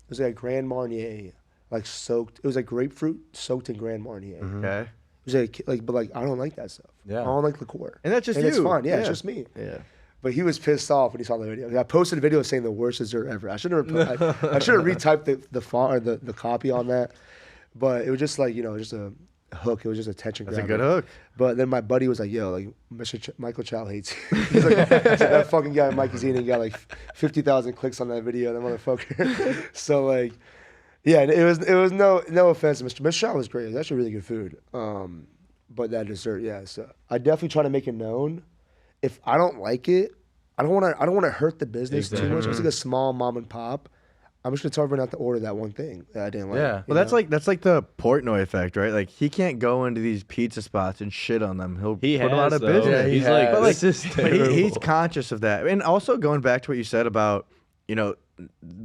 was like a Grand Marnier, like soaked. It was like grapefruit soaked in Grand Marnier. Okay. It was but I don't like that stuff. Yeah. I don't like liqueur. And that's just It's you. fine. Yeah, it's Yeah. just me. Yeah. But he was pissed off when he saw the video. I posted a video saying the worst dessert ever. I should have retyped the font or the copy on that. But it was just like, just a hook. It was just a attention That's a grabber. good hook. But then my buddy was like, yo, like Michael Chow hates you. He's like, that fucking guy, MikeisEating, got like 50,000 clicks on that video, that motherfucker. So like, yeah, it was no offense to Mr. Chow was great. It was actually really good food. But that dessert, yeah. So I definitely try to make it known. If I don't like it, I don't want to hurt the business too much. It's like a small mom and pop. I'm just gonna tell everyone not to order that one thing that I didn't like. Yeah. you Well, that's know? like the Portnoy effect, right? Like he can't go into these pizza spots and shit on them. He'll He put them out has, of though. business. Yeah, He's he like, has. But like, this is but he's terrible. conscious of that. And also going back to what you said about,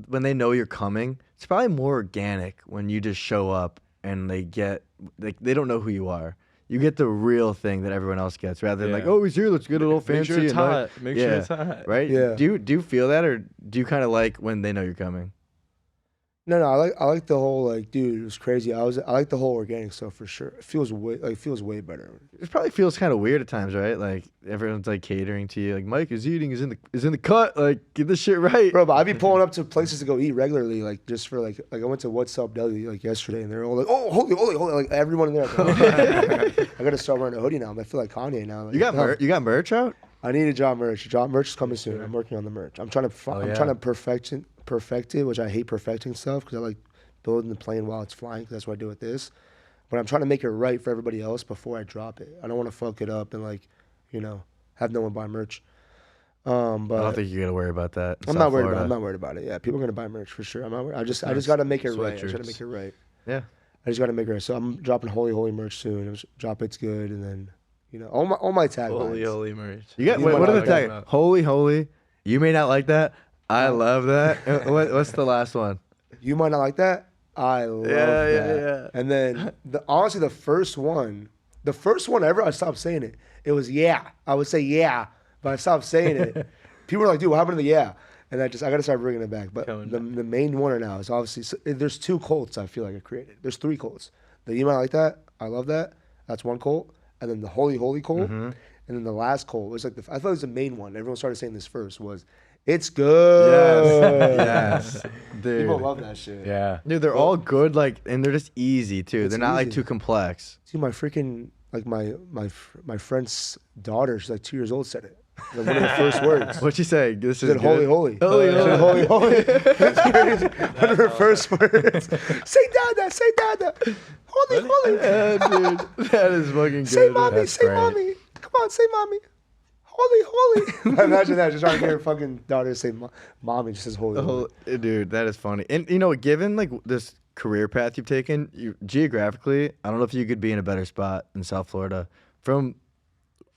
when they know you're coming, it's probably more organic when you just show up and they don't know who you are. You get the real thing that everyone else gets, rather than like, Yeah. oh, he's here, let's get a little Make fancy. sure it's and nice." hot. Make sure it's hot. Right? Yeah. Do you feel that, or do you kind of like when they know you're coming? No, I like the whole like, dude, it was crazy. I like the whole organic stuff for sure. It feels way better. It probably feels kind of weird at times, right? Like everyone's like catering to you. Like MikeisEating is in the cut. Like get this shit right, Bro, but I'd be pulling up to places to go eat regularly, like just for like I went to What's Up Deli like yesterday, and they're all like, oh, holy, like everyone in there. I gotta start wearing a hoodie now. I feel like Kanye now. Like, You got merch out? I need to drop merch. Merch is coming soon. I'm working on the merch. I'm trying to yeah. trying to perfect it, which I hate perfecting stuff because I like building the plane while it's flying. 'Cause that's what I do with this. But I'm trying to make it right for everybody else before I drop it. I don't want to fuck it up and like, you know, have no one buy merch. But I don't think you got to worry about that. I'm not worried about it. Yeah, people are gonna buy merch for sure. I'm not worried. I just got to make it right. I just got to make it right. Yeah. I just got to make it right. So I'm dropping Holy merch soon. Drop It's Good, and then, you know, all my taglines. Holy merch. You got what are the tag? Holy. You may not like that. I love that. What's the last one? You might not like that. I love that. Yeah. And then honestly, the first one ever, I stopped saying it. It was yeah. I would say yeah, but I stopped saying it. People were like, dude, what happened to the yeah? And I got to start bringing it back. But the main one now is obviously, there's 2 cults I feel like I created. There's 3 cults. The you might like that. I love that. That's one cult. And then the holy cult. And then the last cult was like, I thought it was the main one. Everyone started saying this first was, it's good. Yes. Dude. People love that shit. Yeah. Dude, they're all good, like, and they're just easy too. They're not like too complex. See, my freaking, like my friend's daughter, she's like 2 years old, said it. Like one of the first words. What'd she say? This is good. Holy. Holy. That's crazy. One of her first words. Say dada. Holy. Yeah, dude, that is fucking good. Say mommy. That's Say great. mommy. Come on, say mommy. Holy. Imagine that. Just trying to get her fucking daughter to say mommy. Just says holy. Dude, that is funny. And you know, given like this career path you've taken, geographically, I don't know if you could be in a better spot in South Florida. From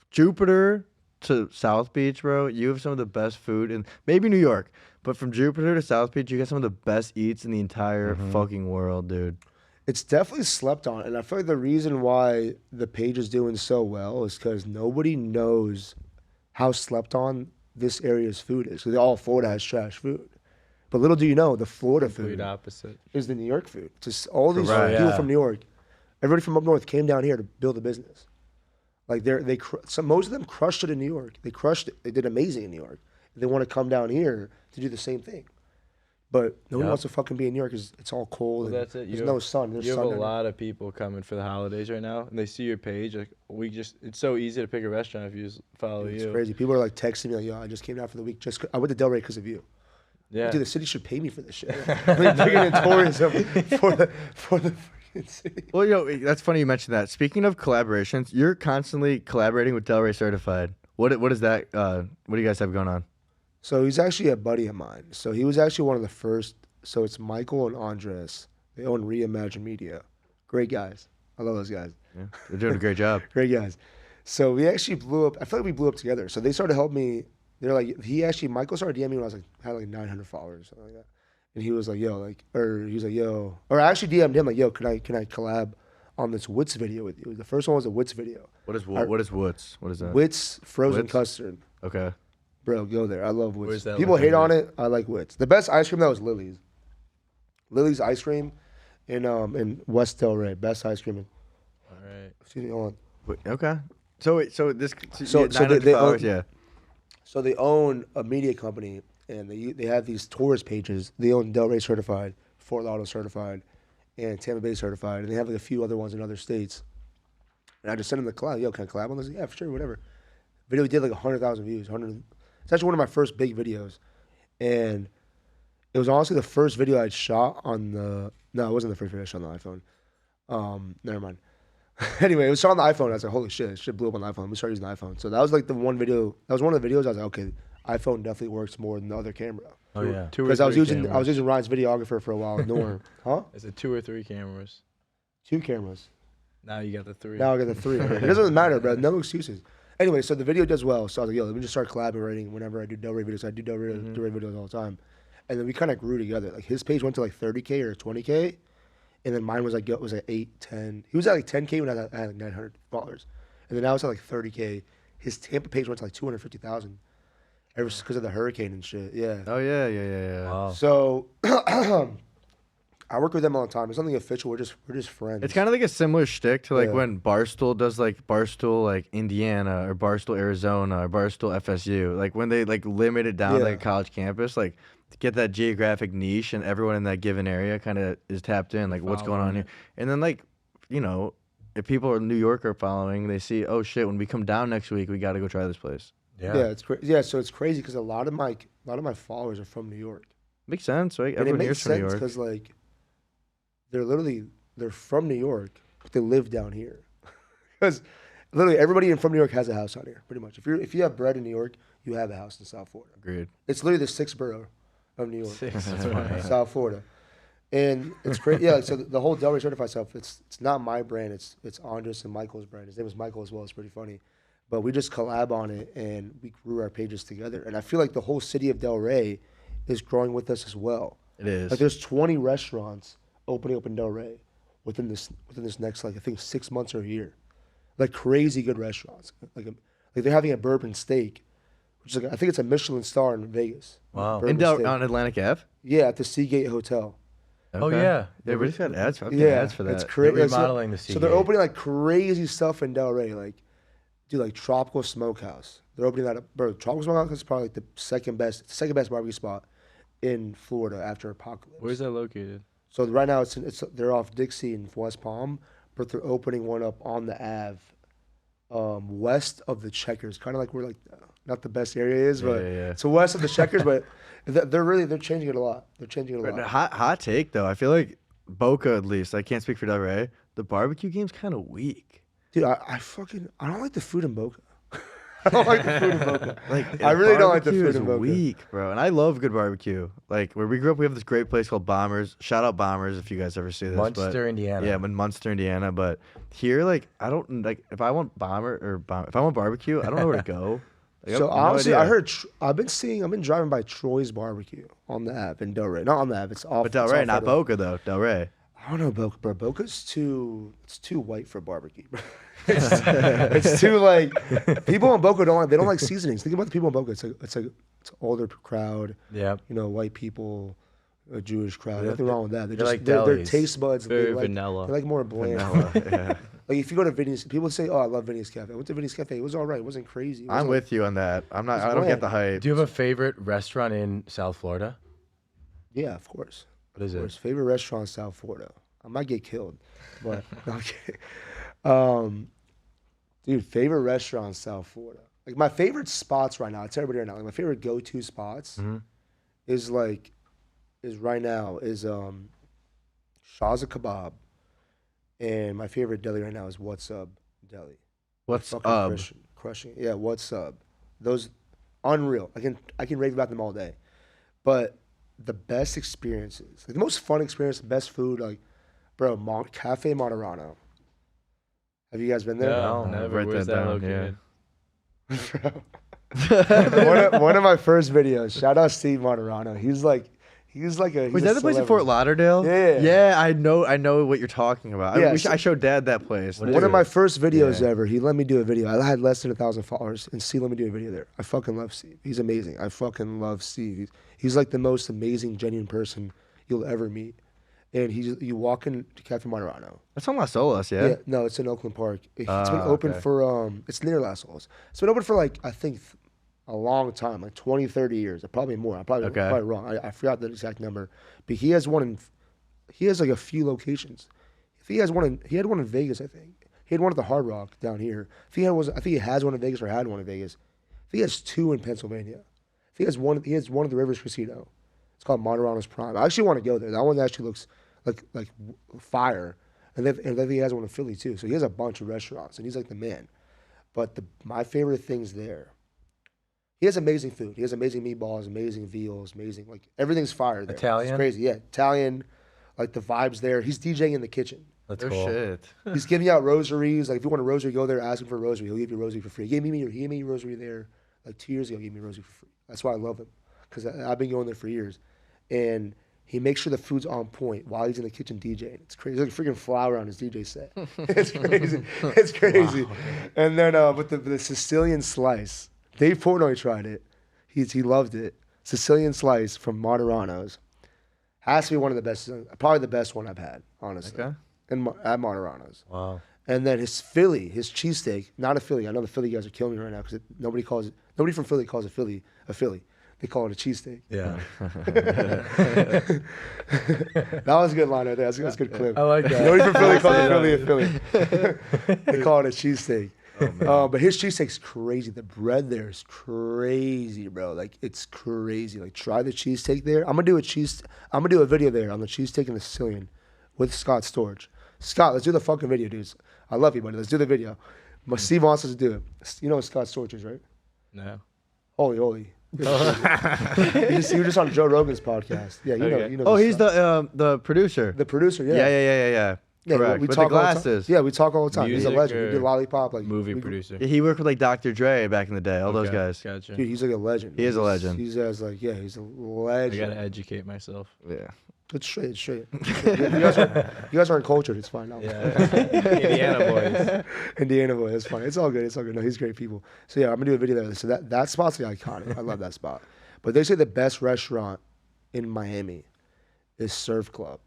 Jupiter to South Beach, bro, you have some of the best food, and maybe New York, but from Jupiter to South Beach, you got some of the best eats in the entire fucking world, dude. It's definitely slept on, and I feel like the reason why the page is doing so well is because nobody knows how slept on this area's food is. So all Florida has trash food, but little do you know, the Florida food opposite is the New York food. Just all these people from New York, everybody from up north came down here to build a business. Like most of them crushed it in New York. They crushed it. They did amazing in New York. They want to come down here to do the same thing. But nobody wants to fucking be in New York because it's all cold. Well, that's it. There's no sun. You have a lot of people coming for the holidays right now, and they see your page. Like it's so easy to pick a restaurant if you just follow you. It's crazy. People are like texting me like, "Yo, I just came down for the week. I went to Delray because of you." Yeah. Dude, the city should pay me for this shit. We're bringing in tourism for the freaking city. Well, that's funny you mentioned that. Speaking of collaborations, you're constantly collaborating with Delray Certified. What is that? What do you guys have going on? So he's actually a buddy of mine. So he was actually one of the first. So it's Michael and Andres. They own Reimagine Media. Great guys. I love those guys. Yeah, they're doing a great job. Great guys. So we actually blew up. I feel like we blew up together. So they started to help me. They're like, Michael started DMing me when I was had like 900 followers, something like that. And he was like, yo, or I actually DM'd him like, yo, can I collab on this Wits video with you? The first one was a Wits video. What is Wits? What is that? Wits frozen custard. Okay. Bro, go there. I love Wits. Where's that People hate on located? it. I like Wits. The best ice cream though is Lily's. Lily's ice cream in West Delray. Best ice cream. All right. Excuse me, hold on. Wait, okay. So this. So 900 they followers, own, yeah. So they own a media company, and they have these tourist pages. They own Delray Certified, Fort Lauderdale Certified, and Tampa Bay Certified, and they have like a few other ones in other states. And I just sent them the collab. Yo, can I collab on this? Yeah, for sure, whatever. Video did like 100,000 views. It's actually one of my first big videos, and it was honestly the first video I'd shot on the. No, it wasn't the first video I shot on the iPhone. Never mind. Anyway, it was shot on the iPhone. I was like, holy shit, this shit blew up on the iPhone. We started using the iPhone. So that was like the one video. That was one of the videos I was like, okay, iPhone definitely works more than the other camera. Oh yeah. Because I was using Ryan's videographer for a while, Norm. Huh? Is it 2 or 3 cameras? 2 cameras. Now you got the 3. Now I got the 3. It doesn't matter, bro. No excuses. Anyway, so the video does well. So I was like, yo, let me just start collaborating whenever I do Delray videos. I do Delray videos all the time. And then we kind of grew together. Like his page went to like 30K or 20K. And then mine was like 8, 10. He was at like 10K when I had like 900 followers. And then I was at like 30K. His Tampa page went to like 250,000. Ever because of the hurricane and shit. Yeah. Oh yeah. Wow. So I work with them all the time. It's nothing official. We're just friends. It's kind of like a similar shtick to like Yeah. when Barstool does like Barstool like Indiana or Barstool Arizona or Barstool FSU. Like when they like limit it down to like a college campus, like to get that geographic niche and everyone in that given area kind of is tapped in, like what's going on here. And then like, you know, if people in New York are following, they see, oh shit, when we come down next week, we got to go try this place. Yeah. Yeah, it's crazy. Yeah, so it's crazy because a lot of my followers are from New York. Makes sense, right? And it Everyone makes here's from New sense York. because like they're from New York, but they live down here. Because literally everybody from New York has a house out here, pretty much. If you have bread in New York, you have a house in South Florida. Agreed. It's literally the sixth borough of New York. That's funny. South Florida. And it's great. Yeah, so the whole Delray certified stuff, it's not my brand. It's Andres and Michael's brand. His name is Michael as well. It's pretty funny. But we just collab on it, and we grew our pages together. And I feel like the whole city of Delray is growing with us as well. It is. Like there's 20 restaurants opening up in Delray within this next, like, I think 6 months or a year. Like crazy good restaurants. Like they're having a bourbon steak, which is like, I think it's a Michelin star in Vegas. Wow. On Atlantic Ave? Yeah, at the Seagate Hotel. Oh yeah, They really got ads for Yeah, for that. it's crazy. They're remodeling the So they're Seagate. opening like crazy stuff in Delray, like Tropical Smokehouse. They're opening that up. Bro, Tropical Smokehouse is probably like the second best barbecue spot in Florida after Apocalypse. Where's that located? So right now they're off Dixie in West Palm, but they're opening one up on the Ave, west of the Checkers, kind of like where like not the best area is, but yeah. so west of the Checkers, but they're changing it a lot. They're changing it a lot. Hot take though. I feel like Boca, at least, I can't speak for Delray, the barbecue game's kind of weak. Dude, I don't like the food in Boca. I don't like the food in Boca. Like I really don't like the barbecue food is in Boca. weak, bro. And I love good barbecue. Like where we grew up, we have this great place called Bombers. Shout out Bombers if you guys ever see this. Munster, Indiana. Yeah, I'm in Munster, Indiana. But here, like, I don't like if I want if I want barbecue, I don't know where to go. Like, So I have no honestly, idea. I've been driving by Troy's Barbecue on the app in Delray. Not on the app, it's off. But it's Delray, off not of Boca though. Delray. I don't know Boca, bro. Boca's too white for barbecue. Bro. It's too like people in Boca they don't like seasonings. Think about the people in Boca. It's an older crowd. Yep. White people, a Jewish crowd. Nothing wrong with that. They're like their delis. taste buds. Very they like, vanilla. They like more bland. Yeah. Like if you go to Vinny's, people say, "Oh, I love Vinny's Cafe." I went to Vinny's Cafe. It was all right. It wasn't crazy. It I'm wasn't with you on that. I don't bland. get the hype. Do you have a favorite restaurant in South Florida? Yeah, of course. What is Of it? course. Favorite restaurant in South Florida. I might get killed, but no, I'm kidding. Dude, favorite restaurant in South Florida. Like my favorite spots right now. I tell everybody right now. Like my favorite go-to spots is right now is Shah's a Kebab, and my favorite deli right now is What's Up Deli. What's Fucking up? crushing. Yeah, What's Up? Those unreal. I can rave about them all day, but the best experiences, like the most fun experience, the best food, like, bro, Cafe Moderano. Have you guys been there? No, No, never. write Where's that that down, located? one of my first videos. Shout out Steve Moderano. He's like a. Was he's that a the place in celebrity. Fort Lauderdale? Yeah. Yeah, I know what you're talking about. Yeah, I showed Dad that place. What is One of it? my first videos Yeah. ever. He let me do a video. I had less than 1,000 followers, and Steve let me do a video there. I fucking love Steve. He's amazing. I fucking love Steve. He's like the most amazing, genuine person you'll ever meet. And you walk into Cafe Moderano. That's on Las Olas, yeah? No, it's in Oakland Park. It's been open okay. for it's near Las Olas. It's been open for like I think a long time, like 20, 30 years, probably more. I'm probably wrong. I forgot the exact number, but he has like a few locations. If he had one in Vegas, I think he had one at the Hard Rock down here. I think he has one in Vegas or had one in Vegas. I think he has two in Pennsylvania. He has one at the Rivers Casino. It's called Moderano's Prime. I actually want to go there. That one actually looks like fire. And then he has one in Philly too. So he has a bunch of restaurants, and he's like the man. But my favorite things there. He has amazing food. He has amazing meatballs, amazing veals, amazing, like everything's fire there. Italian? It's crazy. Yeah, Italian. Like the vibes there. He's DJing in the kitchen. That's Oh, cool. shit. He's giving out rosaries. Like if you want a rosary, go there, ask him for a rosary. He'll give you a rosary for free. He gave me a rosary there like 2 years ago. He gave me a rosary for free. That's why I love him, because I've been going there for years, and he makes sure the food's on point while he's in the kitchen DJing. It's crazy. There's like a freaking flower on his DJ set. It's crazy. It's crazy. Wow. And then with the Sicilian slice, Dave Portnoy tried it. He loved it. Sicilian slice from Moderano's has to be one of the best, probably the best one I've had, honestly. Okay. At Moderano's. Wow. And then his cheesesteak, not a Philly. I know the Philly guys are killing me right now because nobody from Philly calls a Philly a Philly. They call it a cheesesteak. Yeah. That was a good line right there. That's a good clip. I like that. Nobody from Philly calls a Philly a Philly. They call it a cheesesteak. But his cheesesteak's crazy. The bread there is crazy, bro. Like it's crazy. Like try the cheesesteak there. I'm gonna do a video there on the cheesesteak and the Sicilian with Scott Storch. Scott, let's do the fucking video, dudes. I love you, buddy. Let's do the video. But Steve wants us to do it. You know what Scott Storch is, right? No. Holy. You were just on Joe Rogan's podcast. Yeah, you know. Oh, he's the producer. the producer. Yeah. Yeah. Yeah, Correct. we With talk the all the time. glasses. Yeah, we talk all the time. He's a Music legend. We or do Lollipop, like Movie producer. Yeah, he worked with like Dr. Dre back in the day. All those guys. Gotcha. dude. He's like a legend. He is a legend. He's a I legend. gotta educate myself. Yeah. It's straight. You guys aren't cultured. It's fine. No. Yeah. Indiana boys. Indiana boy. It's fine. It's all good. No, he's great people. So yeah, I'm gonna do a video there. So that spot's like iconic. I love that spot. But they say the best restaurant in Miami is Surf Club.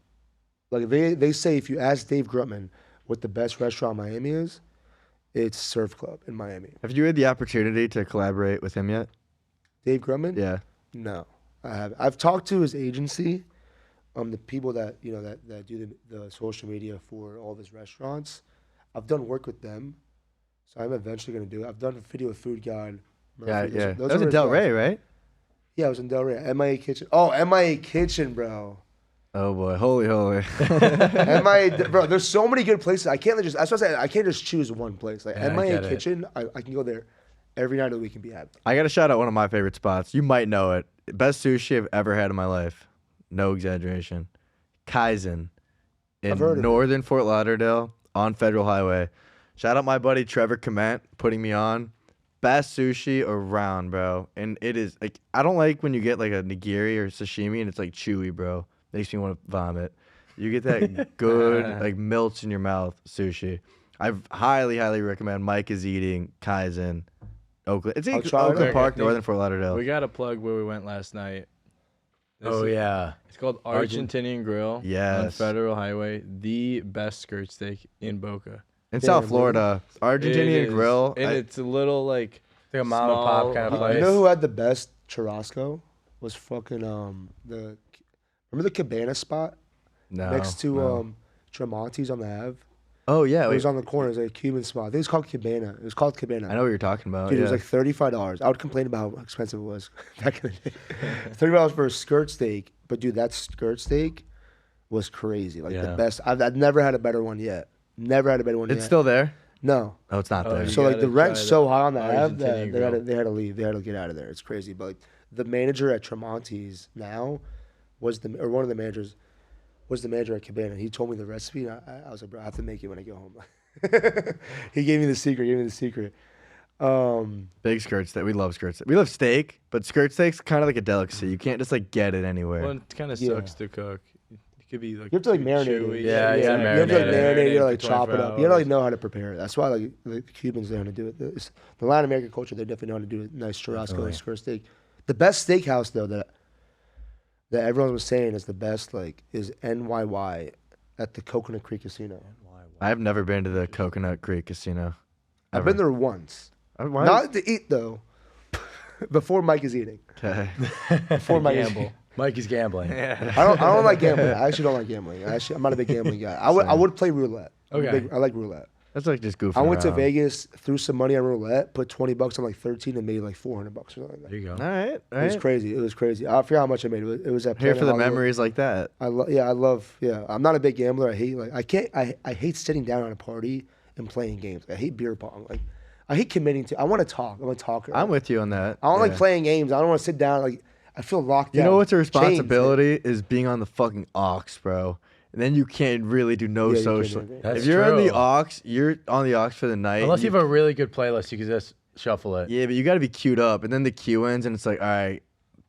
Like they say if you ask Dave Grutman what the best restaurant in Miami is, it's Surf Club in Miami. Have you had the opportunity to collaborate with him yet? Dave Grutman? Yeah. No, I haven't. I've talked to his agency, the people that that do the social media for all of his restaurants. I've done work with them, so I'm eventually gonna do it. I've done a video with Food God. Murphy. Yeah. Those That was are in Del his Rey, right? Yeah, I was in Del Rey. MIA Kitchen. Oh, MIA Kitchen, bro. Oh boy, holy. MIA, bro. There's so many good places. I can't just. That's what I say. I can't just choose one place. Like Yeah, I MIA get it. Kitchen, I can go there every night of the week and be happy. I gotta shout out one of my favorite spots. You might know it. Best sushi I've ever had in my life. No exaggeration. Kaizen I've heard of in it. northern Fort Lauderdale on Federal Highway. Shout out my buddy Trevor Clement putting me on. Best sushi around, bro. And it is like I don't like when you get like a nigiri or sashimi and it's like chewy, bro. Makes me want to vomit. You get that good like melts in your mouth sushi. I highly recommend MikeisEating Kaizen, Oakland. It's in I'll try it Oakland out. Park, I think northern Fort Lauderdale. We got a plug where we went last night. Oh yeah. It's called Argentinian Grill on Yes. Federal Highway. The best skirt steak in Boca. In Yeah, South man. Florida, It Argentinian is. grill. And it's a little like It's like a mom and pop kind of small- place. You know who had the best churrasco? Was fucking remember the Cabana spot next to Tremonti's on the Ave? Oh yeah, It was on the corner. It was like a Cuban spot. I think it was called Cabana. It was called Cabana. I know what you're talking about. Dude, yeah. it was like $35. I would complain about how expensive it was back in the day. $30 for a skirt steak, but dude, that skirt steak was crazy. Like the Yeah. best. I've never had a better one yet. Never had a better one yet. It's still there. No. Oh, it's not Oh, there. you So like gotta the rent's try so the high on the Ave that Argentinian they grill. had to leave. They had to get out of there. It's crazy. But like the manager at Tremonti's now was one of the managers was the manager at Cabana. He told me the recipe. And I was like, bro, I have to make it when I go home. He gave me the secret. Big skirt steak. We love skirt steak. We love steak, but skirt steak's kind of like a delicacy. You can't just like get it anywhere. Well, it kind of Yeah. sucks to cook. It could be like You have to like too marinate chewy. it. Yeah, You have to like marinate it. marinate it. You gotta like for chop it 24 up. You gotta like hours. know how to prepare it. That's why like the Cubans know how to do it. The Latin American culture, they definitely know how to do a nice churrasco and skirt steak. The best steakhouse though that everyone was saying is the best like is NYY at the Coconut Creek Casino. I've never been to the Coconut Creek Casino. I've been there once. Why? Not to eat though. Before Mike is eating. Okay. Before Mike is Gamble. Mikey's gambling. I don't like gambling. I actually don't like gambling. I'm not a big gambling guy. I would play roulette. Okay. I like roulette. That's like just goofing I went to around. Vegas, threw some money on roulette, put $20 on like 13, and made like $400 or something like that. There you go. All right. All It was right. crazy. It was crazy. I forgot how much I made. It was at Here Planet for the Hollywood. memories like that. I love. I'm not a big gambler. I hate I hate sitting down at a party and playing games. I hate beer pong. Like I hate committing to. I want to talk. I'm a talker. I'm with you on that. I don't like Yeah. playing games. I don't want to sit down. Like I feel locked You down. know what's a Chains, responsibility is being on the fucking aux, bro. And then you can't really do no Yeah, you can't do social. anything. That's If you're on the true. aux, you're on the aux for the night. Unless you have a really good playlist, you can just shuffle it. Yeah, but you got to be queued up, and then the queue ends, and it's like, all right,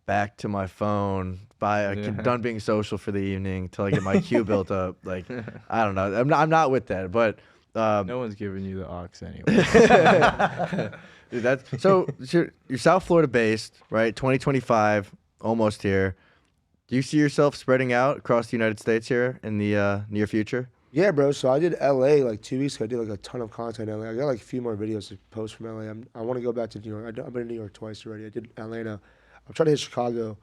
back to my phone. Bye. I'm done being social for the evening till I get my queue built up. Like, I don't know. I'm not with that, but No one's giving you the ox anyway. dude, so you're South Florida based, right? 2025, almost here. Do you see yourself spreading out across the United States here in the near future? Yeah, bro. So I did LA like 2 weeks ago. I did like a ton of content in LA. I got like a few more videos to post from LA. I want to go back to New York. I've been to New York twice already. I did Atlanta. I'm trying to hit Chicago.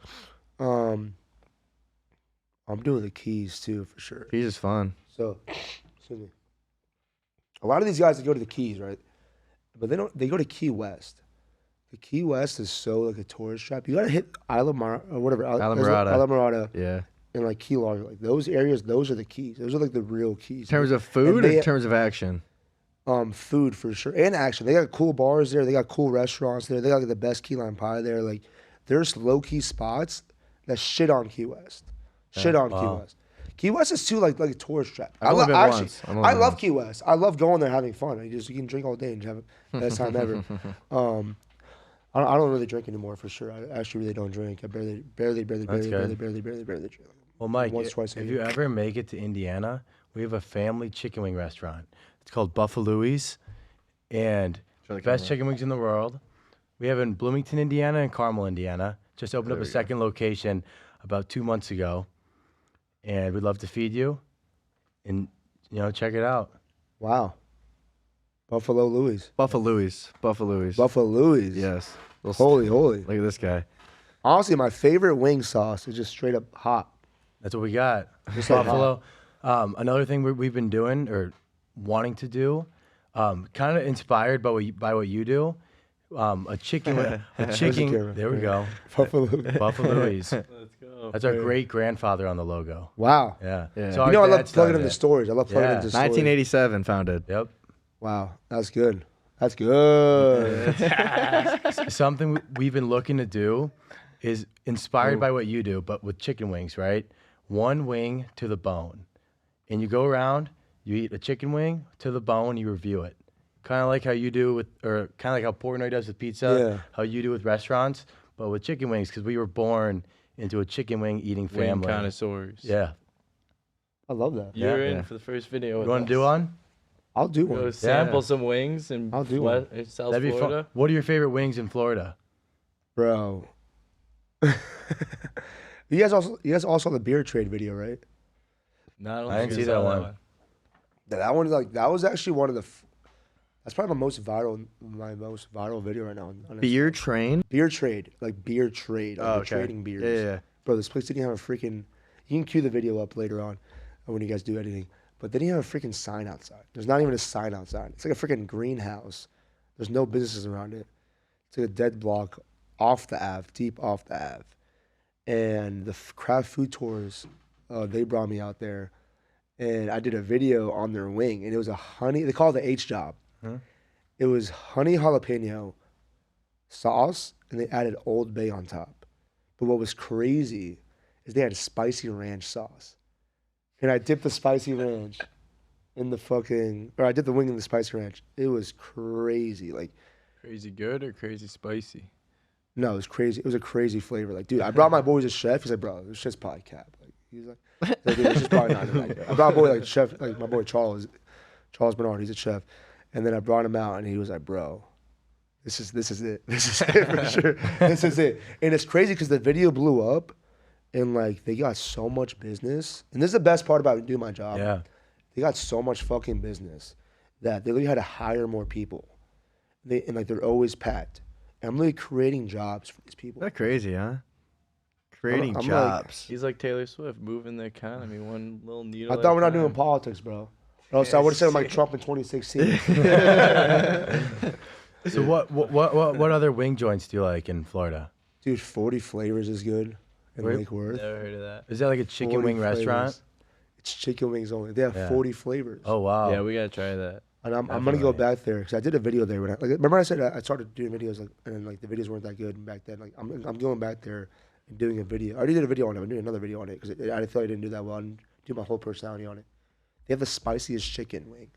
I'm doing the Keys too for sure. He's just fun. So, excuse me. A lot of these guys that go to the Keys, right? But they go to Key West. The Key West is so like a tourist trap. You gotta hit Isla Mar or whatever. Islamorada. Islamorada. Yeah. and like Key Largo, like those areas, those are the keys. Those are like the real keys. In terms of food, or in terms of action? Food for sure, and action. They got cool bars there. They got cool restaurants there. They got like, the best key lime pie there. Like, there's low key spots that shit on Key West. Shit on Key West. Key West is too like a tourist trap. I love Key West. I love going there having fun. You can drink all day and have the best time ever. I don't really drink anymore for sure. I actually really don't drink. I barely drink. Well, Mike, once, twice a if year. you ever make it to Indiana, we have a family chicken wing restaurant. It's called Buffalo's, and best chicken wings in the world. We have in Bloomington, Indiana, and Carmel, Indiana. Just opened up a second location about 2 months ago, and we'd love to feed you, and check it out. Wow. Buffalo Louie's. Yes. Holy. Look at this guy. Honestly, my favorite wing sauce is just straight up hot. That's what we got. Just like Buffalo. Another thing we've been doing or wanting to do, kind of inspired by what you do, a chicken. There we go. Buffalo's. Let's go. That's our great grandfather on the logo. Wow. Yeah. Yeah. I love plugging into stories. I love plugging into stories. 1987 founded. Yep. Wow. That's good. That's good. Something we've been looking to do is inspired by what you do, but with chicken wings, right? One wing to the bone. And you go around, you eat a chicken wing to the bone, you review it. Kind of like how you do kind of like how Portnoy does with pizza, how you do with restaurants, but with chicken wings, because we were born into a chicken wing eating family. Wing connoisseurs. Yeah. I love that. You're in for the first video. You want to do one? I'll do Go one. sample some wings in I'll do one. South That'd be Florida. fun. What are your favorite wings in Florida? Bro. You guys all saw the beer trade video, right? No, I didn't see that one. That one, like, that was actually one of the. That's probably my most viral video right now. On Beer train? Beer trade, like beer trade. Like Oh, okay. trading beers. Yeah. Bro, this place didn't have a freaking. You can cue the video up later on when you guys do editing. But they didn't have a freaking sign outside. There's not even a sign outside. It's like a freaking greenhouse. There's no businesses around it. It's like a dead block off the Ave, deep off the Ave. And the craft food tours, they brought me out there. And I did a video on their wing. And it was a honey, they call it the H job. Huh? It was honey jalapeno sauce, and they added Old Bay on top. But what was crazy is they had spicy ranch sauce. And I dipped the spicy ranch in I dipped the wing in the spicy ranch. It was crazy. Like, Crazy good or crazy spicy? no, it was crazy. It was a crazy flavor. Like, dude, I brought my boy who's a chef. He's like, bro, this shit's probably cap. Like, he's like, dude, this is probably not like that. I brought my boy, like, chef, like, my boy Charles Bernard, he's a chef. And then I brought him out, and he was like, bro, this is it. This is it for sure. This is it. And it's crazy because the video blew up, and, like, they got so much business. And this is the best part about doing my job. Yeah. They got so much fucking business that they literally had to hire more people. And like, they're always packed. And I'm literally creating jobs for these people. That's crazy, huh? Creating I'm jobs. He's like Taylor Swift, moving the economy one little needle. I thought we're not at a doing time. politics, bro. Or else I would have said I'm like Trump in 2016. So what other wing joints do you like in Florida? Dude, 40 Flavors is good in Where- Lake Worth. Never heard of that. Is that like a chicken 40 wing restaurant? flavors. It's chicken wings only. They have Yeah. 40 flavors. Oh wow. Yeah, we gotta try that. And I'm gonna go back there because I did a video there. When remember I said I started doing videos, like, and like the videos weren't that good back then. Like, I'm going back there and doing a video. I already did a video on it. I'm doing another video on it because I feel like I didn't do that well. I didn't do my whole personality on it. They have the spiciest chicken wing,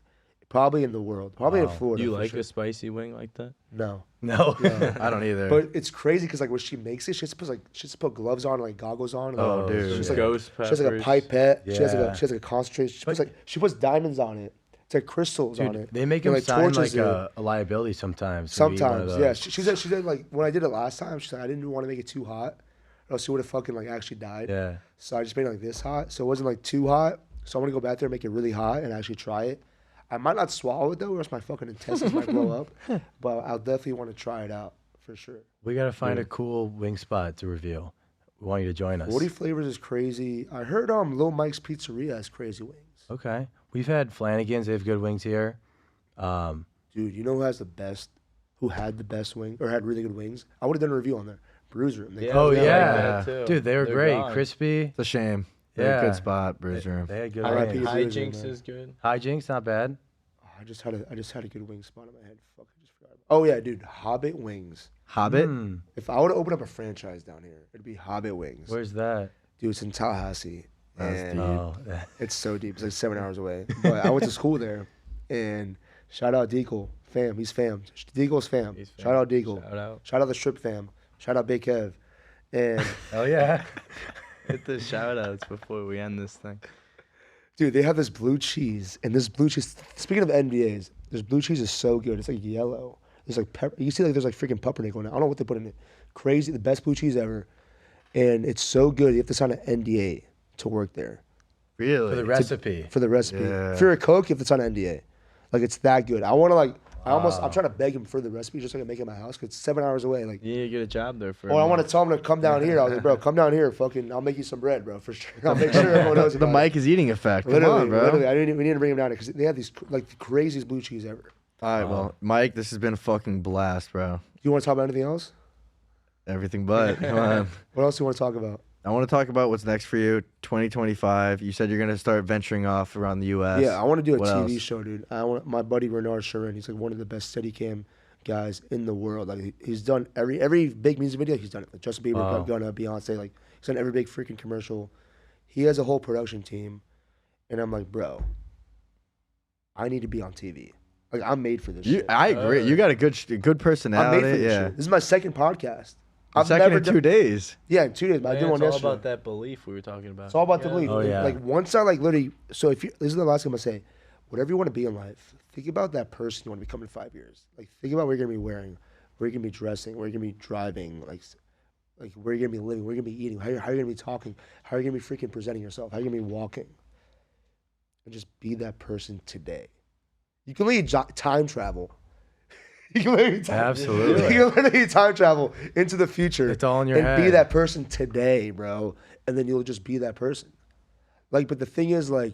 probably in the world, probably in Wow. Florida. You for like sure. a spicy wing like that? No. No. I don't either. But it's crazy because like when she makes it, she has to put gloves on, like goggles on. Oh, like, dude. She's like, Ghost she has like a peppers. pipette. She has Yeah. like a concentrate. She puts diamonds on it. It's like crystals on it. They make And, them like, sign torches like it. a liability sometimes. when you eat one of Sometimes, yeah. those. She said like when I did it last time, she said I didn't want to make it too hot, or else she would have fucking like actually died. Yeah. So I just made it like this hot, so it wasn't like too hot. So I'm gonna go back there and make it really hot and actually try it. I might not swallow it though, or else my fucking intestines might blow up. But I'll definitely want to try it out for sure. We gotta find a cool wing spot to review. We want you to join us. 40 Flavors is crazy. I heard Lil Mike's Pizzeria has crazy wings. Okay. We've had Flanagan's. They have good wings here. Dude, you know who has the best? Who had the best wing or had really good wings? I would have done a review on there. Bruiser. And they Yeah. closed Oh down. I like yeah, that, too. dude, they were They're great. gone. Crispy. It's a shame. They're a good spot, Bruce Room. They had good R.I.P. wings. Bruce. Hijinks man. is good. Hijinks, not bad. Oh, I just had a good wing spot in my head. Fuck, I just forgot. Oh yeah, dude, Hobbit Wings. Hobbit? If I were to open up a franchise down here, it'd be Hobbit Wings. Where's that? Dude, it's in Tallahassee. And Oh, it's so deep. It's like 7 hours away. But I went to school there, and shout out Deagle, fam. He's fam. Deagle's fam. He's fam. Shout out Deagle. Shout out. Shout out the Strip fam. Shout out Big Kev. And hell yeah. Hit the shout outs before we end this thing. dude, they have this blue cheese, and this blue cheese. Speaking of NDAs, this blue cheese is so good. It's like yellow. There's like pepper. You see, like there's like freaking pumpernickel in it. I don't know what they put in it. Crazy, the best blue cheese ever, and it's so good. You have to sign an NDA to work there Really? For the recipe. for the recipe. Yeah. If you're a Coke, you have to sign an NDA. Like it's that good. I want to like. I'm trying to beg him for the recipe just so I can make it in my house because it's 7 hours away. Like, You need to get a job there for. oh, I want to tell him to come down here. I was like, bro, come down here. Fucking, I'll make you some bread, bro, for sure. I'll make sure everyone knows The about it. Mike is eating effect. Come Literally, on, bro. literally. We need to bring him down here because they have these like the craziest blue cheese ever. All right, well, Mike, this has been a fucking blast, bro. You want to talk about anything else? Everything but. Come on. What else do you want to talk about? I want to talk about what's next for you, 2025. You said you're going to start venturing off around the U.S. Yeah, I want to do a What TV else? show, dude. My buddy Renard Sharon, he's like one of the best Steadicam guys in the world. Like he's done every big music video. He's done it. Like Justin Bieber, Wow. Gunna, Beyonce. Like he's done every big freaking commercial. He has a whole production team, and I'm like, bro, I need to be on TV. Like I'm made for this shit. I agree. You got a good I'm made for personality. this Yeah. shit. This is my second podcast. Second in 2 days. Yeah, in 2 days. But I did one it's all yesterday. about that belief we were talking about. It's all about the belief. Oh, yeah. Like once I like literally. So if you, this is the last thing I'm gonna say. Whatever you want to be in life, think about that person you want to become in 5 years. Like think about what you're gonna be wearing, where you're gonna be dressing, where you're gonna be driving, like where you're gonna be living, where you're gonna be eating, how you're gonna be talking, how you're gonna be freaking presenting yourself, how you're gonna be walking, and just be that person today. You can literally time travel. You can literally Absolutely. You can literally time travel into the future. It's all in your and be head. that person today, bro. And then you'll just be that person. Like, but the thing is, like,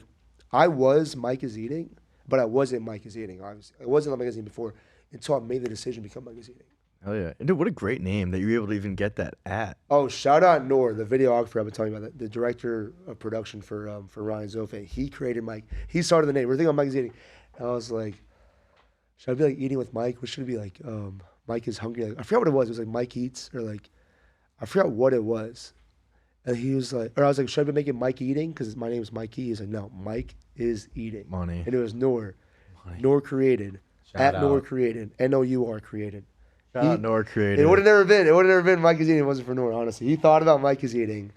I was Mike is Eating, but I wasn't Mike is Eating, obviously. I wasn't on Mike is Eating before until I made the decision to become Mike is Eating. Hell yeah. And dude, what a great name that you were able to even get that at. Oh, shout out Noor, the videographer I've been telling you about, the director of production for Ryan Zofe. He created Mike. He started the name. We're thinking of Mike is Eating. And I was like, should I be like eating with Mike? What should it be like? Mike is hungry. Like, I forgot what it was. It was like Mike Eats or like, I forgot what it was. And he was like, or I was like, should I be making Mike Eating? Because my name is Mikey. He's like, no, Mike is Eating. Money. And it was Noor. Noor created. Shout At Noor out. created. Nour created. Shout out Nor Creative. It would have never been Mike is Eating if it wasn't for Noor, honestly. He thought about Mike is Eating.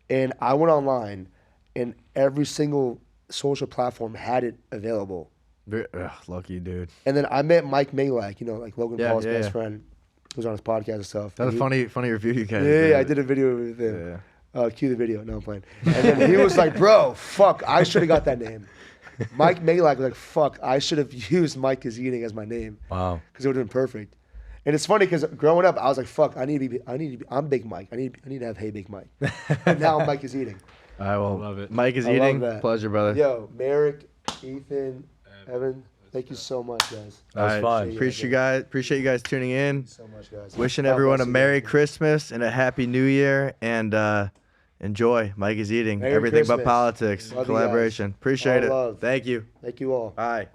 And I went online and every single social platform had it available. Lucky dude. And then I met Mike Malak, you know, like Logan Yeah, Paul's yeah, best yeah. friend, who's on his podcast and stuff. That was And he- funny review you guys Yeah, I did a video with him. Yeah. Cue the video. No, I'm playing. And then he was like, bro, fuck, I should have got that name. Mike Malak was like, fuck, I should have used Mike is Eating as my name Wow. because it would have been perfect. And it's funny because growing up, I was like, fuck, I'm Big Mike. I need to have Hey Big Mike. And now Mike is Eating. All right, well, Love it. Mike is I love Eating. that. Pleasure, brother. Yo, Merrick, Ethan, Evan, thank you so much, guys. That was All right, fun. Appreciate you guys tuning in. So much, guys. Wishing God everyone bless a you Merry guys. Christmas and a Happy New Year. And enjoy. Mike is Eating. Merry Everything but Christmas. politics. Love you guys. Collaboration. Appreciate All it. love. Thank you. Thank you all. Bye.